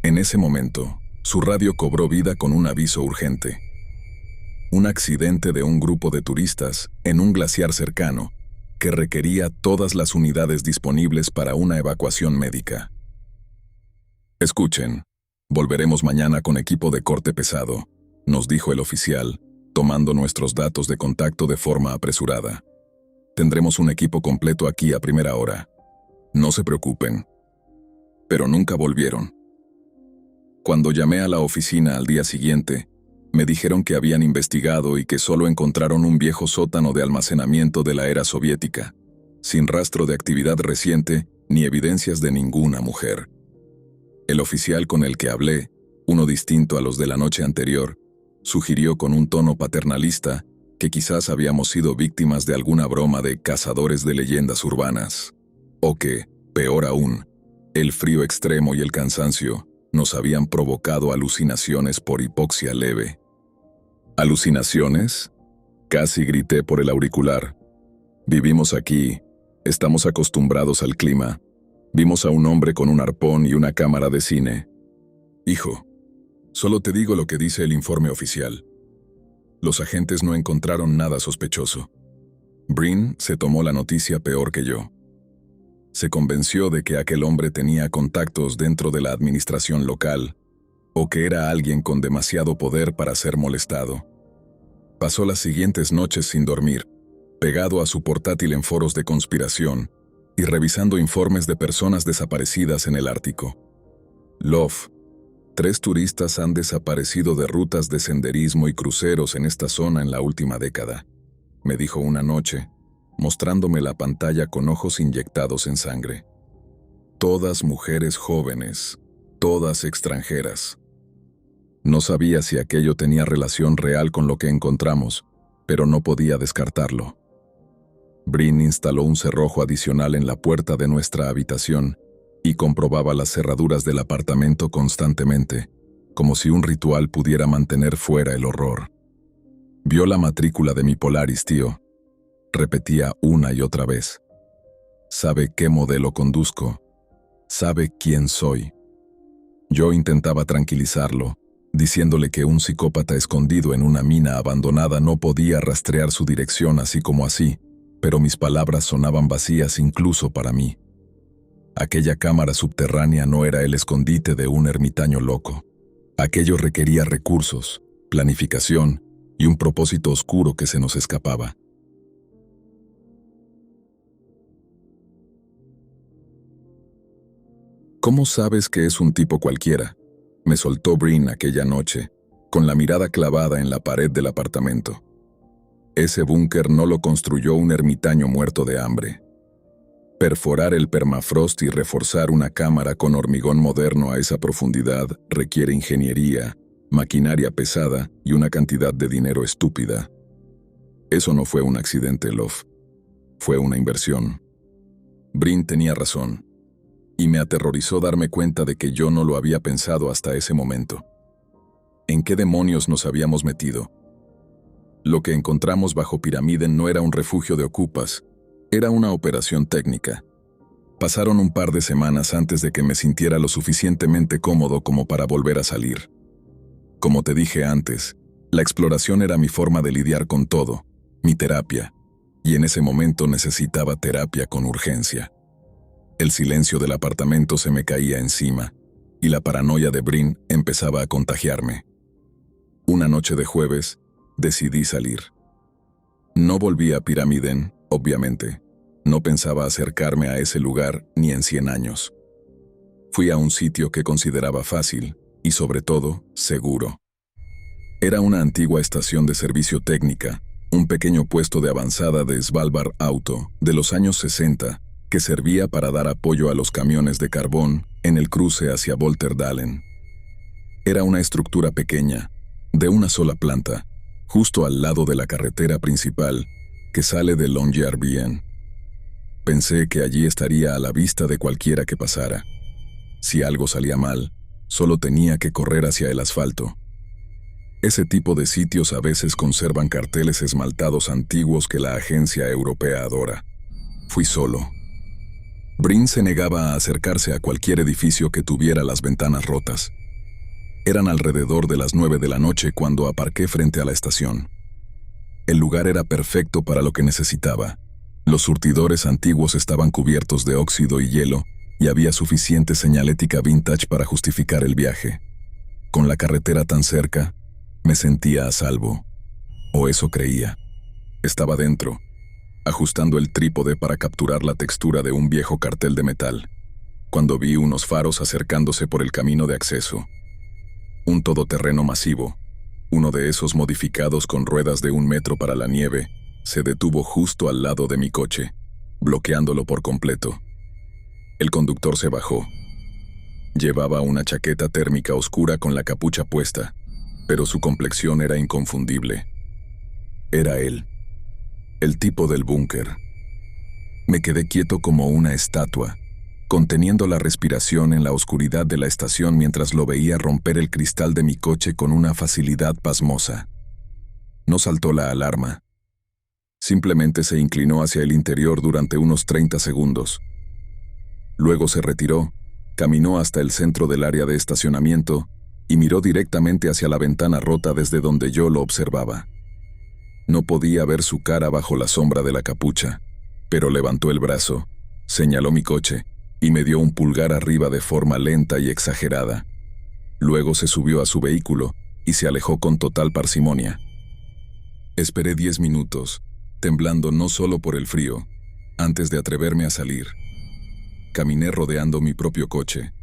En ese momento, su radio cobró vida con un aviso urgente. Un accidente de un grupo de turistas en un glaciar cercano que requería todas las unidades disponibles para una evacuación médica. «Escuchen, volveremos mañana con equipo de corte pesado», nos dijo el oficial, tomando nuestros datos de contacto de forma apresurada. «Tendremos un equipo completo aquí a primera hora. No se preocupen». Pero nunca volvieron. Cuando llamé a la oficina al día siguiente, me dijeron que habían investigado y que solo encontraron un viejo sótano de almacenamiento de la era soviética, sin rastro de actividad reciente ni evidencias de ninguna mujer. El oficial con el que hablé uno distinto a los de la noche anterior, sugirió con un tono paternalista que quizás habíamos sido víctimas de alguna broma de cazadores de leyendas urbanas, o que, peor aún, el frío extremo y el cansancio nos habían provocado alucinaciones por hipoxia leve. ¿Alucinaciones? Casi grité por el auricular. Vivimos aquí, estamos acostumbrados al clima. Vimos a un hombre con un arpón y una cámara de cine. Hijo, solo te digo lo que dice el informe oficial. Los agentes no encontraron nada sospechoso. Breen se tomó la noticia peor que yo. Se convenció de que aquel hombre tenía contactos dentro de la administración local, o que era alguien con demasiado poder para ser molestado. Pasó las siguientes noches sin dormir, pegado a su portátil en foros de conspiración y revisando informes de personas desaparecidas en el Ártico. Love, 3 turistas han desaparecido de rutas de senderismo y cruceros en esta zona en la última década, me dijo una noche, mostrándome la pantalla con ojos inyectados en sangre. Todas mujeres jóvenes, todas extranjeras. No sabía si aquello tenía relación real con lo que encontramos, pero no podía descartarlo. Breen instaló un cerrojo adicional en la puerta de nuestra habitación y comprobaba las cerraduras del apartamento constantemente, como si un ritual pudiera mantener fuera el horror. Vio la matrícula de mi Polaris, tío. Repetía una y otra vez. Sabe qué modelo conduzco. Sabe quién soy. Yo intentaba tranquilizarlo, diciéndole que un psicópata escondido en una mina abandonada no podía rastrear su dirección así como así, pero mis palabras sonaban vacías incluso para mí. Aquella cámara subterránea no era el escondite de un ermitaño loco. Aquello requería recursos, planificación y un propósito oscuro que se nos escapaba. ¿Cómo sabes que es un tipo cualquiera?, me soltó Breen aquella noche, con la mirada clavada en la pared del apartamento. Ese búnker no lo construyó un ermitaño muerto de hambre. Perforar el permafrost y reforzar una cámara con hormigón moderno a esa profundidad requiere ingeniería, maquinaria pesada y una cantidad de dinero estúpida. Eso no fue un accidente, Love. Fue una inversión. Breen tenía razón. Y me aterrorizó darme cuenta de que yo no lo había pensado hasta ese momento. ¿En qué demonios nos habíamos metido? Lo que encontramos bajo Piramiden no era un refugio de ocupas, era una operación técnica. Pasaron un par de semanas antes de que me sintiera lo suficientemente cómodo como para volver a salir. Como te dije antes, la exploración era mi forma de lidiar con todo, mi terapia, y en ese momento necesitaba terapia con urgencia. El silencio del apartamento se me caía encima, y la paranoia de Breen empezaba a contagiarme. Una noche de jueves, decidí salir. No volví a Piramiden, obviamente. No pensaba acercarme a ese lugar ni en 100 años. Fui a un sitio que consideraba fácil, y sobre todo, seguro. Era una antigua estación de servicio técnica, un pequeño puesto de avanzada de Svalbard Auto, de los años 60, que servía para dar apoyo a los camiones de carbón en el cruce hacia Volterdalen. Era una estructura pequeña, de una sola planta, justo al lado de la carretera principal que sale de Longyearbyen. Pensé que allí estaría a la vista de cualquiera que pasara. Si algo salía mal, solo tenía que correr hacia el asfalto. Ese tipo de sitios a veces conservan carteles esmaltados antiguos que la agencia europea adora. Fui solo. Breen se negaba a acercarse a cualquier edificio que tuviera las ventanas rotas. Eran alrededor de las 9 de la noche cuando aparqué frente a la estación. El lugar era perfecto para lo que necesitaba. Los surtidores antiguos estaban cubiertos de óxido y hielo, y había suficiente señalética vintage para justificar el viaje. Con la carretera tan cerca, me sentía a salvo. O eso creía. Estaba dentro, ajustando el trípode para capturar la textura de un viejo cartel de metal, cuando vi unos faros acercándose por el camino de acceso. Un todoterreno masivo, uno de esos modificados con ruedas de 1 metro para la nieve, se detuvo justo al lado de mi coche, bloqueándolo por completo. El conductor se bajó. Llevaba una chaqueta térmica oscura con la capucha puesta, pero su complexión era inconfundible. Era él, el tipo del búnker. Me quedé quieto como una estatua, conteniendo la respiración en la oscuridad de la estación mientras lo veía romper el cristal de mi coche con una facilidad pasmosa. No saltó la alarma. Simplemente se inclinó hacia el interior durante unos 30 segundos. Luego se retiró, caminó hasta el centro del área de estacionamiento y miró directamente hacia la ventana rota desde donde yo lo observaba. No podía ver su cara bajo la sombra de la capucha, pero levantó el brazo, señaló mi coche y me dio un pulgar arriba de forma lenta y exagerada. Luego se subió a su vehículo y se alejó con total parsimonia. Esperé 10 minutos, temblando no solo por el frío, antes de atreverme a salir. Caminé rodeando mi propio coche,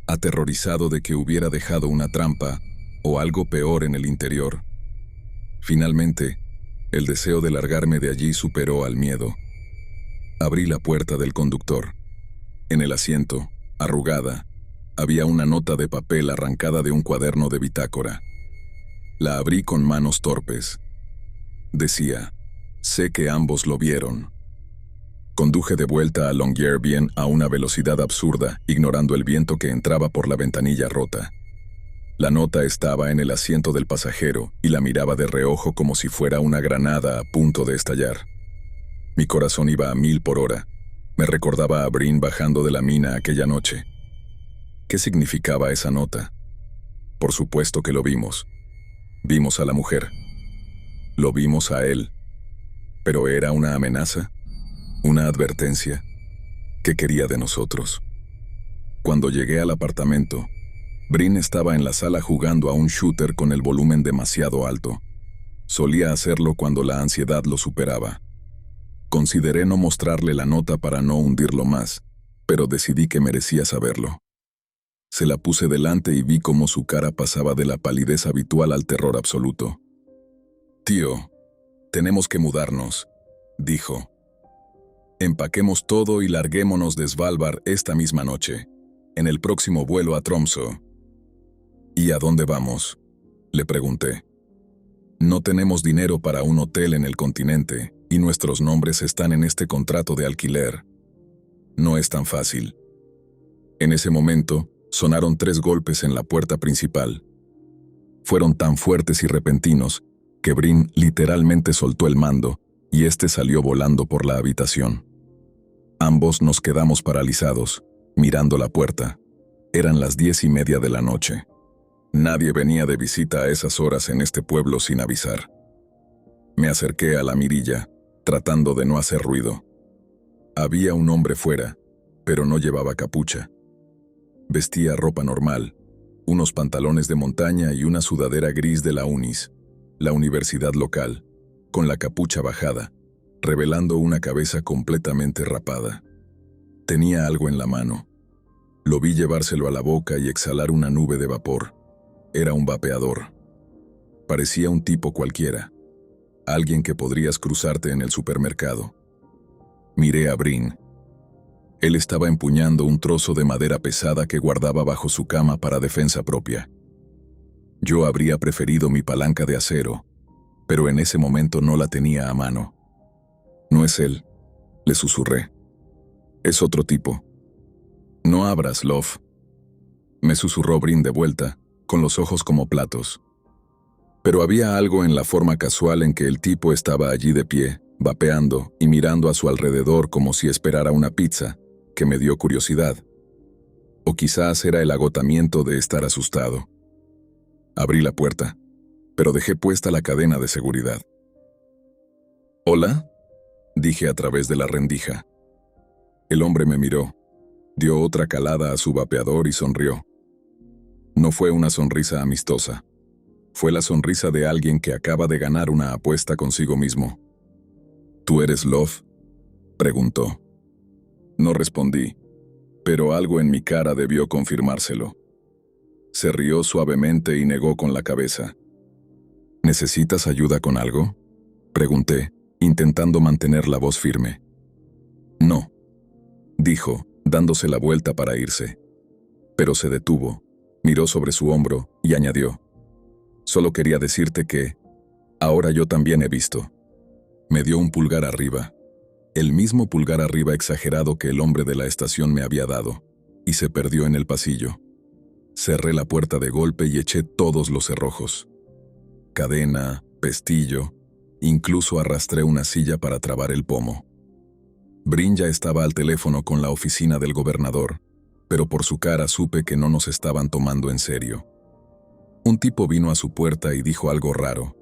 aterrorizado de que hubiera dejado una trampa o algo peor en el interior. Finalmente, el deseo de largarme de allí superó al miedo. Abrí la puerta del conductor. En el asiento, arrugada, había una nota de papel arrancada de un cuaderno de bitácora. La abrí con manos torpes. Decía, sé que ambos lo vieron. Conduje de vuelta a Longyearbyen a una velocidad absurda, ignorando el viento que entraba por la ventanilla rota. La nota estaba en el asiento del pasajero y la miraba de reojo como si fuera una granada a punto de estallar. Mi corazón iba a 1000 por hora. Me recordaba a Brin bajando de la mina aquella noche. ¿Qué significaba esa nota? Por supuesto que lo vimos. Vimos a la mujer. Lo vimos a él. ¿Pero era una amenaza? ¿Una advertencia? ¿Qué quería de nosotros? Cuando llegué al apartamento, Brin estaba en la sala jugando a un shooter con el volumen demasiado alto. Solía hacerlo cuando la ansiedad lo superaba. Consideré no mostrarle la nota para no hundirlo más, pero decidí que merecía saberlo. Se la puse delante y vi cómo su cara pasaba de la palidez habitual al terror absoluto. «Tío, tenemos que mudarnos», dijo. «Empaquemos todo y larguémonos de Svalbard esta misma noche, en el próximo vuelo a Tromsø». «¿Y a dónde vamos?», le pregunté. «No tenemos dinero para un hotel en el continente y nuestros nombres están en este contrato de alquiler. No es tan fácil». En ese momento, sonaron 3 golpes en la puerta principal. Fueron tan fuertes y repentinos que Brin literalmente soltó el mando y este salió volando por la habitación. Ambos nos quedamos paralizados, mirando la puerta. Eran las 10:30 de la noche. Nadie venía de visita a esas horas en este pueblo sin avisar. Me acerqué a la mirilla, tratando de no hacer ruido. Había un hombre fuera, pero no llevaba capucha. Vestía ropa normal, unos pantalones de montaña y una sudadera gris de la UNIS, la universidad local, con la capucha bajada, revelando una cabeza completamente rapada. Tenía algo en la mano. Lo vi llevárselo a la boca y exhalar una nube de vapor. Era un vapeador. Parecía un tipo cualquiera, alguien que podrías cruzarte en el supermercado. Miré a Brin. Él estaba empuñando un trozo de madera pesada que guardaba bajo su cama para defensa propia. Yo habría preferido mi palanca de acero, pero en ese momento no la tenía a mano. «No es él», le susurré. «Es otro tipo». «No abras, Love», me susurró Brin de vuelta, con los ojos como platos. Pero había algo en la forma casual en que el tipo estaba allí de pie, vapeando y mirando a su alrededor como si esperara una pizza, que me dio curiosidad. O quizás era el agotamiento de estar asustado. Abrí la puerta, pero dejé puesta la cadena de seguridad. «¿Hola?», dije a través de la rendija. El hombre me miró, dio otra calada a su vapeador y sonrió. No fue una sonrisa amistosa. Fue la sonrisa de alguien que acaba de ganar una apuesta consigo mismo. «¿Tú eres Love?», preguntó. No respondí, pero algo en mi cara debió confirmárselo. Se rió suavemente y negó con la cabeza. «¿Necesitas ayuda con algo?», pregunté, intentando mantener la voz firme. «No», dijo, dándose la vuelta para irse. Pero se detuvo, miró sobre su hombro y añadió: «Solo quería decirte que ahora yo también he visto». Me dio un pulgar arriba, el mismo pulgar arriba exagerado que el hombre de la estación me había dado, y se perdió en el pasillo. Cerré la puerta de golpe y eché todos los cerrojos. Cadena, pestillo, incluso arrastré una silla para trabar el pomo. Brin ya estaba al teléfono con la oficina del gobernador, pero por su cara supe que no nos estaban tomando en serio. Un tipo vino a su puerta y dijo algo raro.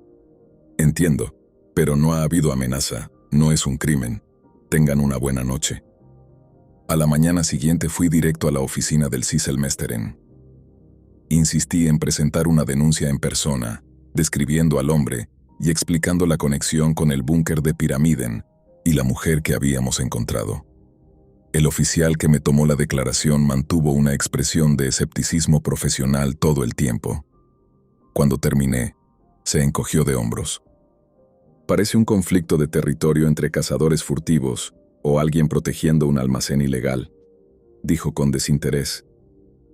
«Entiendo, pero no ha habido amenaza, no es un crimen. Tengan una buena noche». A la mañana siguiente fui directo a la oficina del Sysselmesteren. Insistí en presentar una denuncia en persona, describiendo al hombre y explicando la conexión con el búnker de Pyramiden y la mujer que habíamos encontrado. El oficial que me tomó la declaración mantuvo una expresión de escepticismo profesional todo el tiempo. Cuando terminé, se encogió de hombros. «Parece un conflicto de territorio entre cazadores furtivos o alguien protegiendo un almacén ilegal», dijo con desinterés.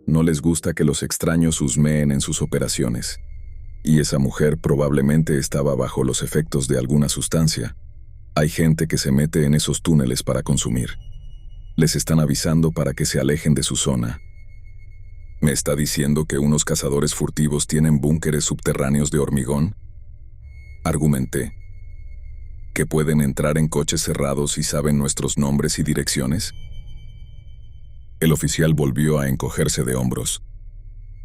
«No les gusta que los extraños husmeen en sus operaciones. Y esa mujer probablemente estaba bajo los efectos de alguna sustancia. Hay gente que se mete en esos túneles para consumir. Les están avisando para que se alejen de su zona». «¿Me está diciendo que unos cazadores furtivos tienen búnkeres subterráneos de hormigón?», argumenté. «¿Que pueden entrar en coches cerrados y saben nuestros nombres y direcciones?». El oficial volvió a encogerse de hombros.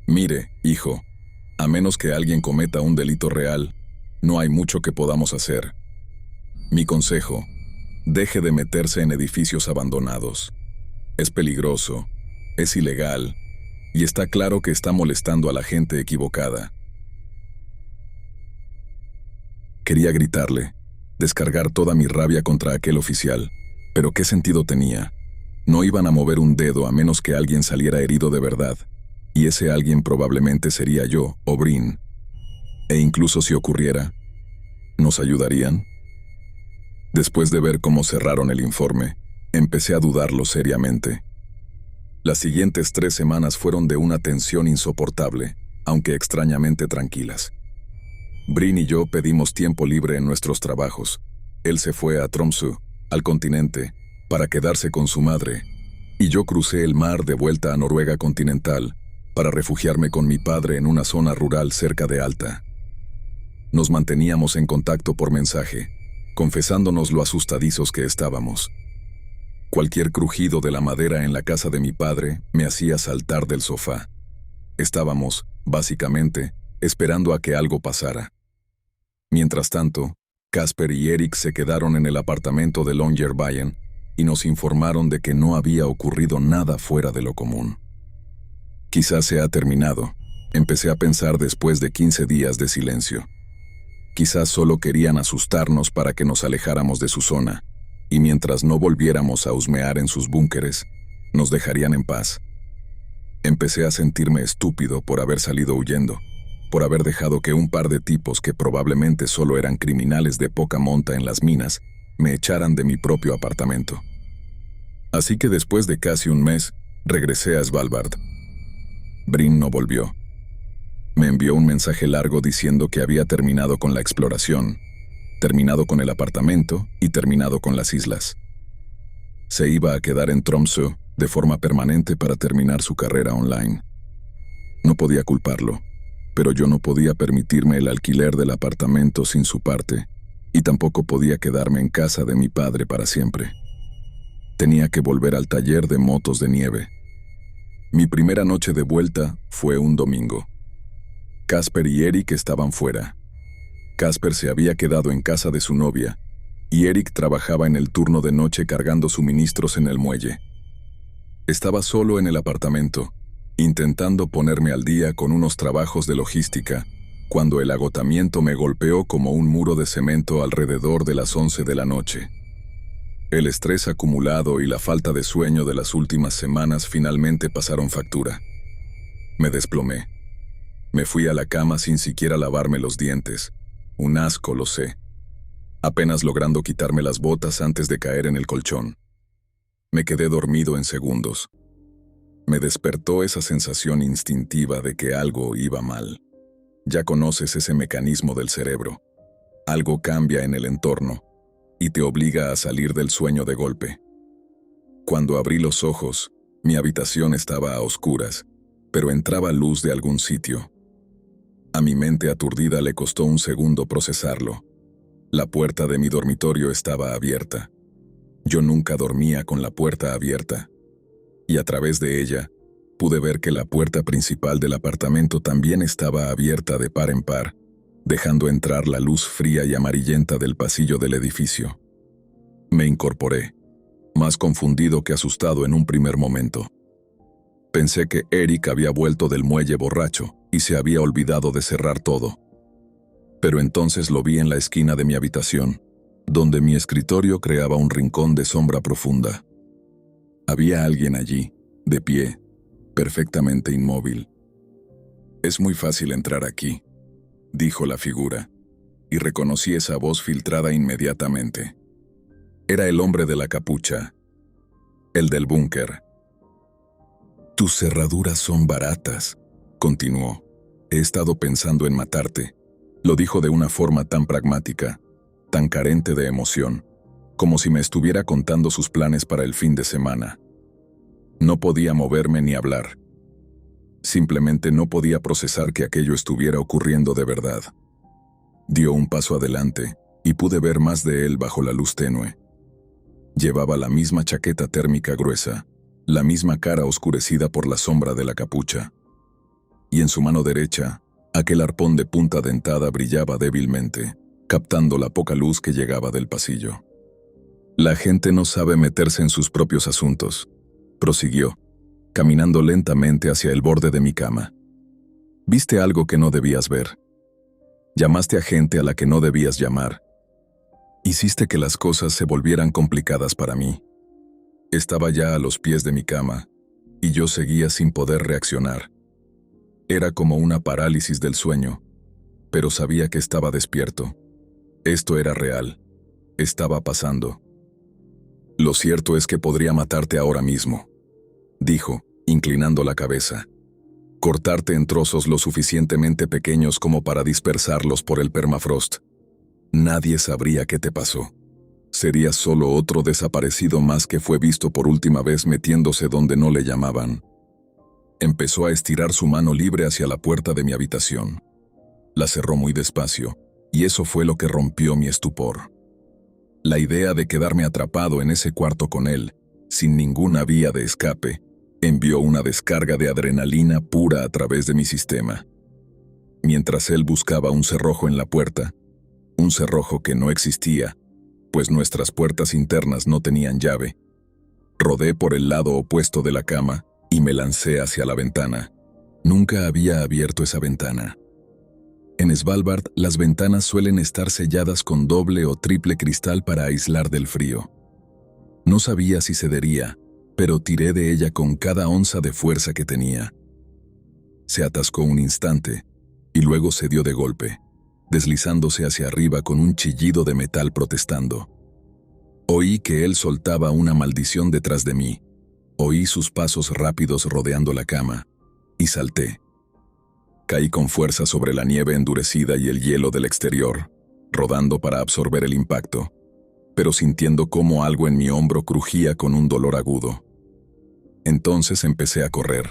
«Mire, hijo, a menos que alguien cometa un delito real, no hay mucho que podamos hacer. Mi consejo: deje de meterse en edificios abandonados. Es peligroso, es ilegal, y está claro que está molestando a la gente equivocada». Quería gritarle, descargar toda mi rabia contra aquel oficial, pero ¿qué sentido tenía? No iban a mover un dedo a menos que alguien saliera herido de verdad, y ese alguien probablemente sería yo o Brin. E incluso si ocurriera, ¿nos ayudarían? Después de ver cómo cerraron el informe, empecé a dudarlo seriamente. Las siguientes 3 semanas fueron de una tensión insoportable, aunque extrañamente tranquilas. Brin y yo pedimos tiempo libre en nuestros trabajos. Él se fue a Tromsø, al continente, para quedarse con su madre, y yo crucé el mar de vuelta a Noruega continental para refugiarme con mi padre en una zona rural cerca de Alta. Nos manteníamos en contacto por mensaje, confesándonos lo asustadizos que estábamos. Cualquier crujido de la madera en la casa de mi padre me hacía saltar del sofá. Estábamos, básicamente, esperando a que algo pasara. Mientras tanto, Casper y Erik se quedaron en el apartamento de Longyearbyen y nos informaron de que no había ocurrido nada fuera de lo común. «Quizás se ha terminado», empecé a pensar después de 15 días de silencio. Quizás solo querían asustarnos para que nos alejáramos de su zona, y mientras no volviéramos a husmear en sus búnkeres, nos dejarían en paz. Empecé a sentirme estúpido por haber salido huyendo, por haber dejado que un par de tipos que probablemente solo eran criminales de poca monta en las minas me echaran de mi propio apartamento. Así que después de casi un mes, regresé a Svalbard. Brin no volvió. Me envió un mensaje largo diciendo que había terminado con la exploración, terminado con el apartamento y terminado con las islas. Se iba a quedar en Tromsø de forma permanente para terminar su carrera online. No podía culparlo, pero yo no podía permitirme el alquiler del apartamento sin su parte, y tampoco podía quedarme en casa de mi padre para siempre. Tenía que volver al taller de motos de nieve. Mi primera noche de vuelta fue un domingo. Casper y Erik estaban fuera. Casper se había quedado en casa de su novia, y Erik trabajaba en el turno de noche cargando suministros en el muelle. Estaba solo en el apartamento, intentando ponerme al día con unos trabajos de logística, cuando el agotamiento me golpeó como un muro de cemento alrededor de las 11 de la noche. El estrés acumulado y la falta de sueño de las últimas semanas finalmente pasaron factura. Me desplomé. Me fui a la cama sin siquiera lavarme los dientes. Un asco, lo sé. Apenas logrando quitarme las botas antes de caer en el colchón. Me quedé dormido en segundos. Me despertó esa sensación instintiva de que algo iba mal. Ya conoces ese mecanismo del cerebro. Algo cambia en el entorno y te obliga a salir del sueño de golpe. Cuando abrí los ojos, mi habitación estaba a oscuras, pero entraba luz de algún sitio. A mi mente aturdida le costó un segundo procesarlo. La puerta de mi dormitorio estaba abierta. Yo nunca dormía con la puerta abierta. Y a través de ella, pude ver que la puerta principal del apartamento también estaba abierta de par en par, dejando entrar la luz fría y amarillenta del pasillo del edificio. Me incorporé, más confundido que asustado en un primer momento. Pensé que Eric había vuelto del muelle borracho y se había olvidado de cerrar todo. Pero entonces lo vi en la esquina de mi habitación, donde mi escritorio creaba un rincón de sombra profunda. Había alguien allí, de pie, perfectamente inmóvil. «Es muy fácil entrar aquí», dijo la figura, y reconocí esa voz filtrada inmediatamente. Era el hombre de la capucha, el del búnker. «Tus cerraduras son baratas», continuó. «He estado pensando en matarte», lo dijo de una forma tan pragmática, tan carente de emoción, como si me estuviera contando sus planes para el fin de semana. No podía moverme ni hablar. Simplemente no podía procesar que aquello estuviera ocurriendo de verdad. Dio un paso adelante y pude ver más de él bajo la luz tenue. Llevaba la misma chaqueta térmica gruesa, la misma cara oscurecida por la sombra de la capucha. Y en su mano derecha, aquel arpón de punta dentada brillaba débilmente, captando la poca luz que llegaba del pasillo. «La gente no sabe meterse en sus propios asuntos», prosiguió, caminando lentamente hacia el borde de mi cama. «Viste algo que no debías ver. Llamaste a gente a la que no debías llamar. Hiciste que las cosas se volvieran complicadas para mí. Estaba ya a los pies de mi cama, y yo seguía sin poder reaccionar. Era como una parálisis del sueño, pero sabía que estaba despierto. Esto era real. Estaba pasando. Lo cierto es que podría matarte ahora mismo», dijo, inclinando la cabeza. «Cortarte en trozos lo suficientemente pequeños como para dispersarlos por el permafrost. Nadie sabría qué te pasó. Serías solo otro desaparecido más que fue visto por última vez metiéndose donde no le llamaban». Empezó a estirar su mano libre hacia la puerta de mi habitación. La cerró muy despacio, y eso fue lo que rompió mi estupor. La idea de quedarme atrapado en ese cuarto con él, sin ninguna vía de escape, envió una descarga de adrenalina pura a través de mi sistema. Mientras él buscaba un cerrojo en la puerta, un cerrojo que no existía, pues nuestras puertas internas no tenían llave, rodé por el lado opuesto de la cama y me lancé hacia la ventana. Nunca había abierto esa ventana. En Svalbard, las ventanas suelen estar selladas con doble o triple cristal para aislar del frío. No sabía si cedería, pero tiré de ella con cada onza de fuerza que tenía. Se atascó un instante, y luego cedió de golpe, deslizándose hacia arriba con un chillido de metal protestando. Oí que él soltaba una maldición detrás de mí. Oí sus pasos rápidos rodeando la cama, y salté. Caí con fuerza sobre la nieve endurecida y el hielo del exterior, rodando para absorber el impacto, pero sintiendo cómo algo en mi hombro crujía con un dolor agudo. Entonces empecé a correr.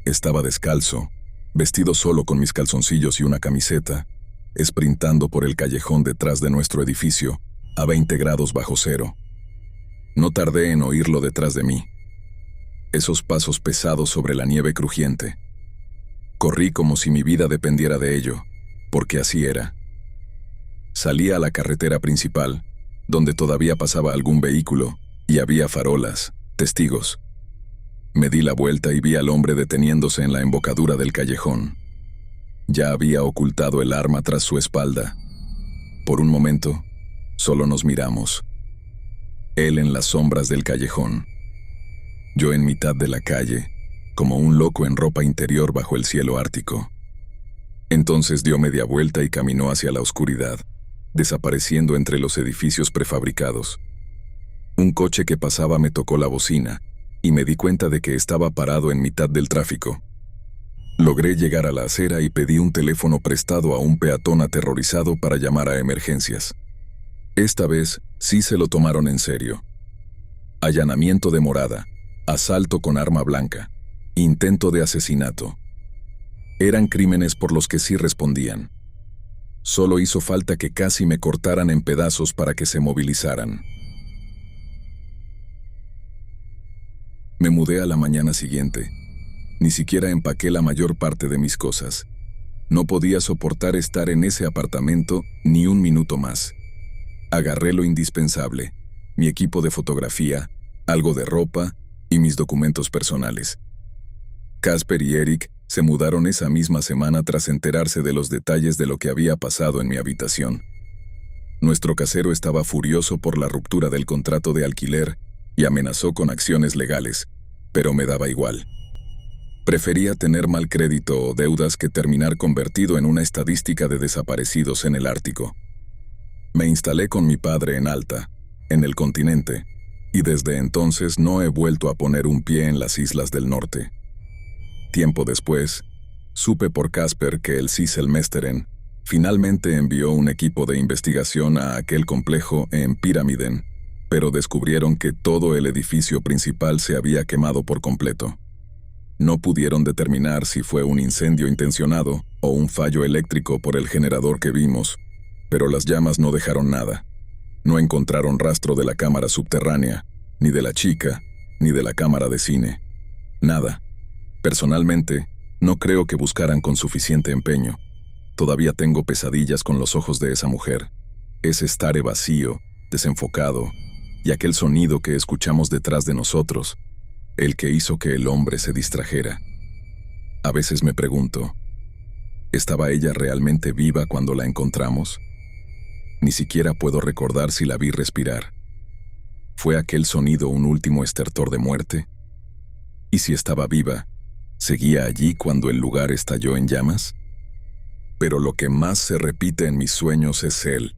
Estaba descalzo, vestido solo con mis calzoncillos y una camiseta, esprintando por el callejón detrás de nuestro edificio, a 20 grados bajo cero. No tardé en oírlo detrás de mí. Esos pasos pesados sobre la nieve crujiente. Corrí como si mi vida dependiera de ello, porque así era. Salí a la carretera principal, donde todavía pasaba algún vehículo, y había farolas, testigos. Me di la vuelta y vi al hombre deteniéndose en la embocadura del callejón. Ya había ocultado el arma tras su espalda. Por un momento, solo nos miramos. Él en las sombras del callejón. Yo en mitad de la calle, como un loco en ropa interior bajo el cielo ártico. Entonces dio media vuelta y caminó hacia la oscuridad, desapareciendo entre los edificios prefabricados. Un coche que pasaba me tocó la bocina, y me di cuenta de que estaba parado en mitad del tráfico. Logré llegar a la acera y pedí un teléfono prestado a un peatón aterrorizado para llamar a emergencias. Esta vez sí se lo tomaron en serio. Allanamiento de morada, asalto con arma blanca, intento de asesinato. Eran crímenes por los que sí respondían. Solo hizo falta que casi me cortaran en pedazos para que se movilizaran. Me mudé a la mañana siguiente. Ni siquiera empaqué la mayor parte de mis cosas. No podía soportar estar en ese apartamento ni un minuto más. Agarré lo indispensable, mi equipo de fotografía, algo de ropa y mis documentos personales. Casper y Eric se mudaron esa misma semana tras enterarse de los detalles de lo que había pasado en mi habitación. Nuestro casero estaba furioso por la ruptura del contrato de alquiler y amenazó con acciones legales, pero me daba igual. Prefería tener mal crédito o deudas que terminar convertido en una estadística de desaparecidos en el Ártico. Me instalé con mi padre en Alta, en el continente, y desde entonces no he vuelto a poner un pie en las islas del norte. Tiempo después, supe por Casper que el Sysselmästaren finalmente envió un equipo de investigación a aquel complejo en Pyramiden, pero descubrieron que todo el edificio principal se había quemado por completo. No pudieron determinar si fue un incendio intencionado o un fallo eléctrico por el generador que vimos, pero las llamas no dejaron nada. No encontraron rastro de la cámara subterránea, ni de la chica, ni de la cámara de cine. Nada. Personalmente, no creo que buscaran con suficiente empeño. Todavía tengo pesadillas con los ojos de esa mujer. Ese estare vacío, desenfocado, y aquel sonido que escuchamos detrás de nosotros, el que hizo que el hombre se distrajera. A veces me pregunto, ¿estaba ella realmente viva cuando la encontramos? Ni siquiera puedo recordar si la vi respirar. ¿Fue aquel sonido un último estertor de muerte? ¿Y si estaba viva, seguía allí cuando el lugar estalló en llamas? Pero lo que más se repite en mis sueños es él,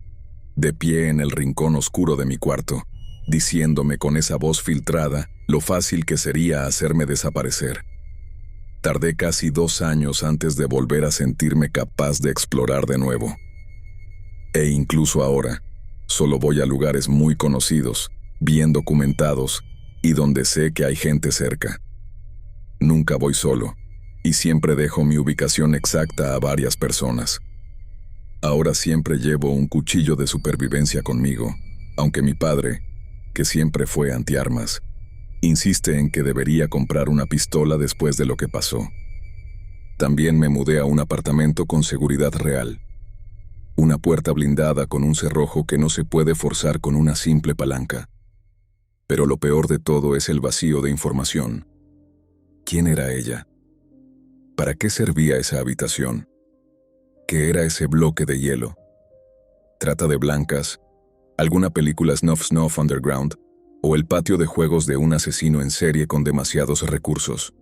de pie en el rincón oscuro de mi cuarto, diciéndome con esa voz filtrada lo fácil que sería hacerme desaparecer. Tardé casi 2 años antes de volver a sentirme capaz de explorar de nuevo. E incluso ahora, solo voy a lugares muy conocidos, bien documentados, y donde sé que hay gente cerca. Nunca voy solo, y siempre dejo mi ubicación exacta a varias personas. Ahora siempre llevo un cuchillo de supervivencia conmigo, aunque mi padre, que siempre fue antiarmas, insiste en que debería comprar una pistola después de lo que pasó. También me mudé a un apartamento con seguridad real. Una puerta blindada con un cerrojo que no se puede forzar con una simple palanca. Pero lo peor de todo es el vacío de información. ¿Quién era ella? ¿Para qué servía esa habitación? ¿Qué era ese bloque de hielo? ¿Trata de blancas? ¿Alguna película Snuff Snuff Underground? ¿O el patio de juegos de un asesino en serie con demasiados recursos?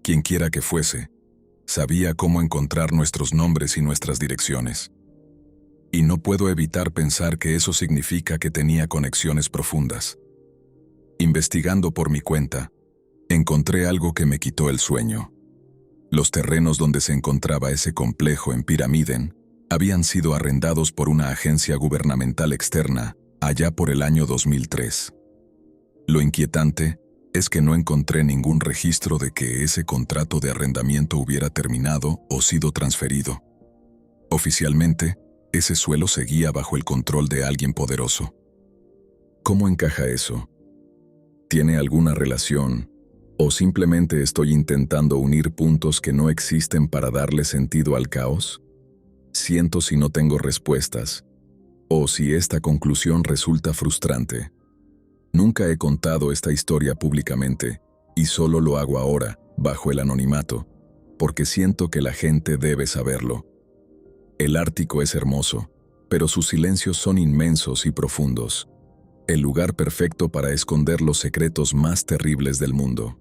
Quienquiera que fuese, sabía cómo encontrar nuestros nombres y nuestras direcciones. Y no puedo evitar pensar que eso significa que tenía conexiones profundas. Investigando por mi cuenta, encontré algo que me quitó el sueño. Los terrenos donde se encontraba ese complejo en Pyramiden habían sido arrendados por una agencia gubernamental externa allá por el año 2003. Lo inquietante es que no encontré ningún registro de que ese contrato de arrendamiento hubiera terminado o sido transferido. Oficialmente, ese suelo seguía bajo el control de alguien poderoso. ¿Cómo encaja eso? ¿Tiene alguna relación? ¿O simplemente estoy intentando unir puntos que no existen para darle sentido al caos? Siento si no tengo respuestas, o si esta conclusión resulta frustrante. Nunca he contado esta historia públicamente, y solo lo hago ahora, bajo el anonimato, porque siento que la gente debe saberlo. El Ártico es hermoso, pero sus silencios son inmensos y profundos. El lugar perfecto para esconder los secretos más terribles del mundo.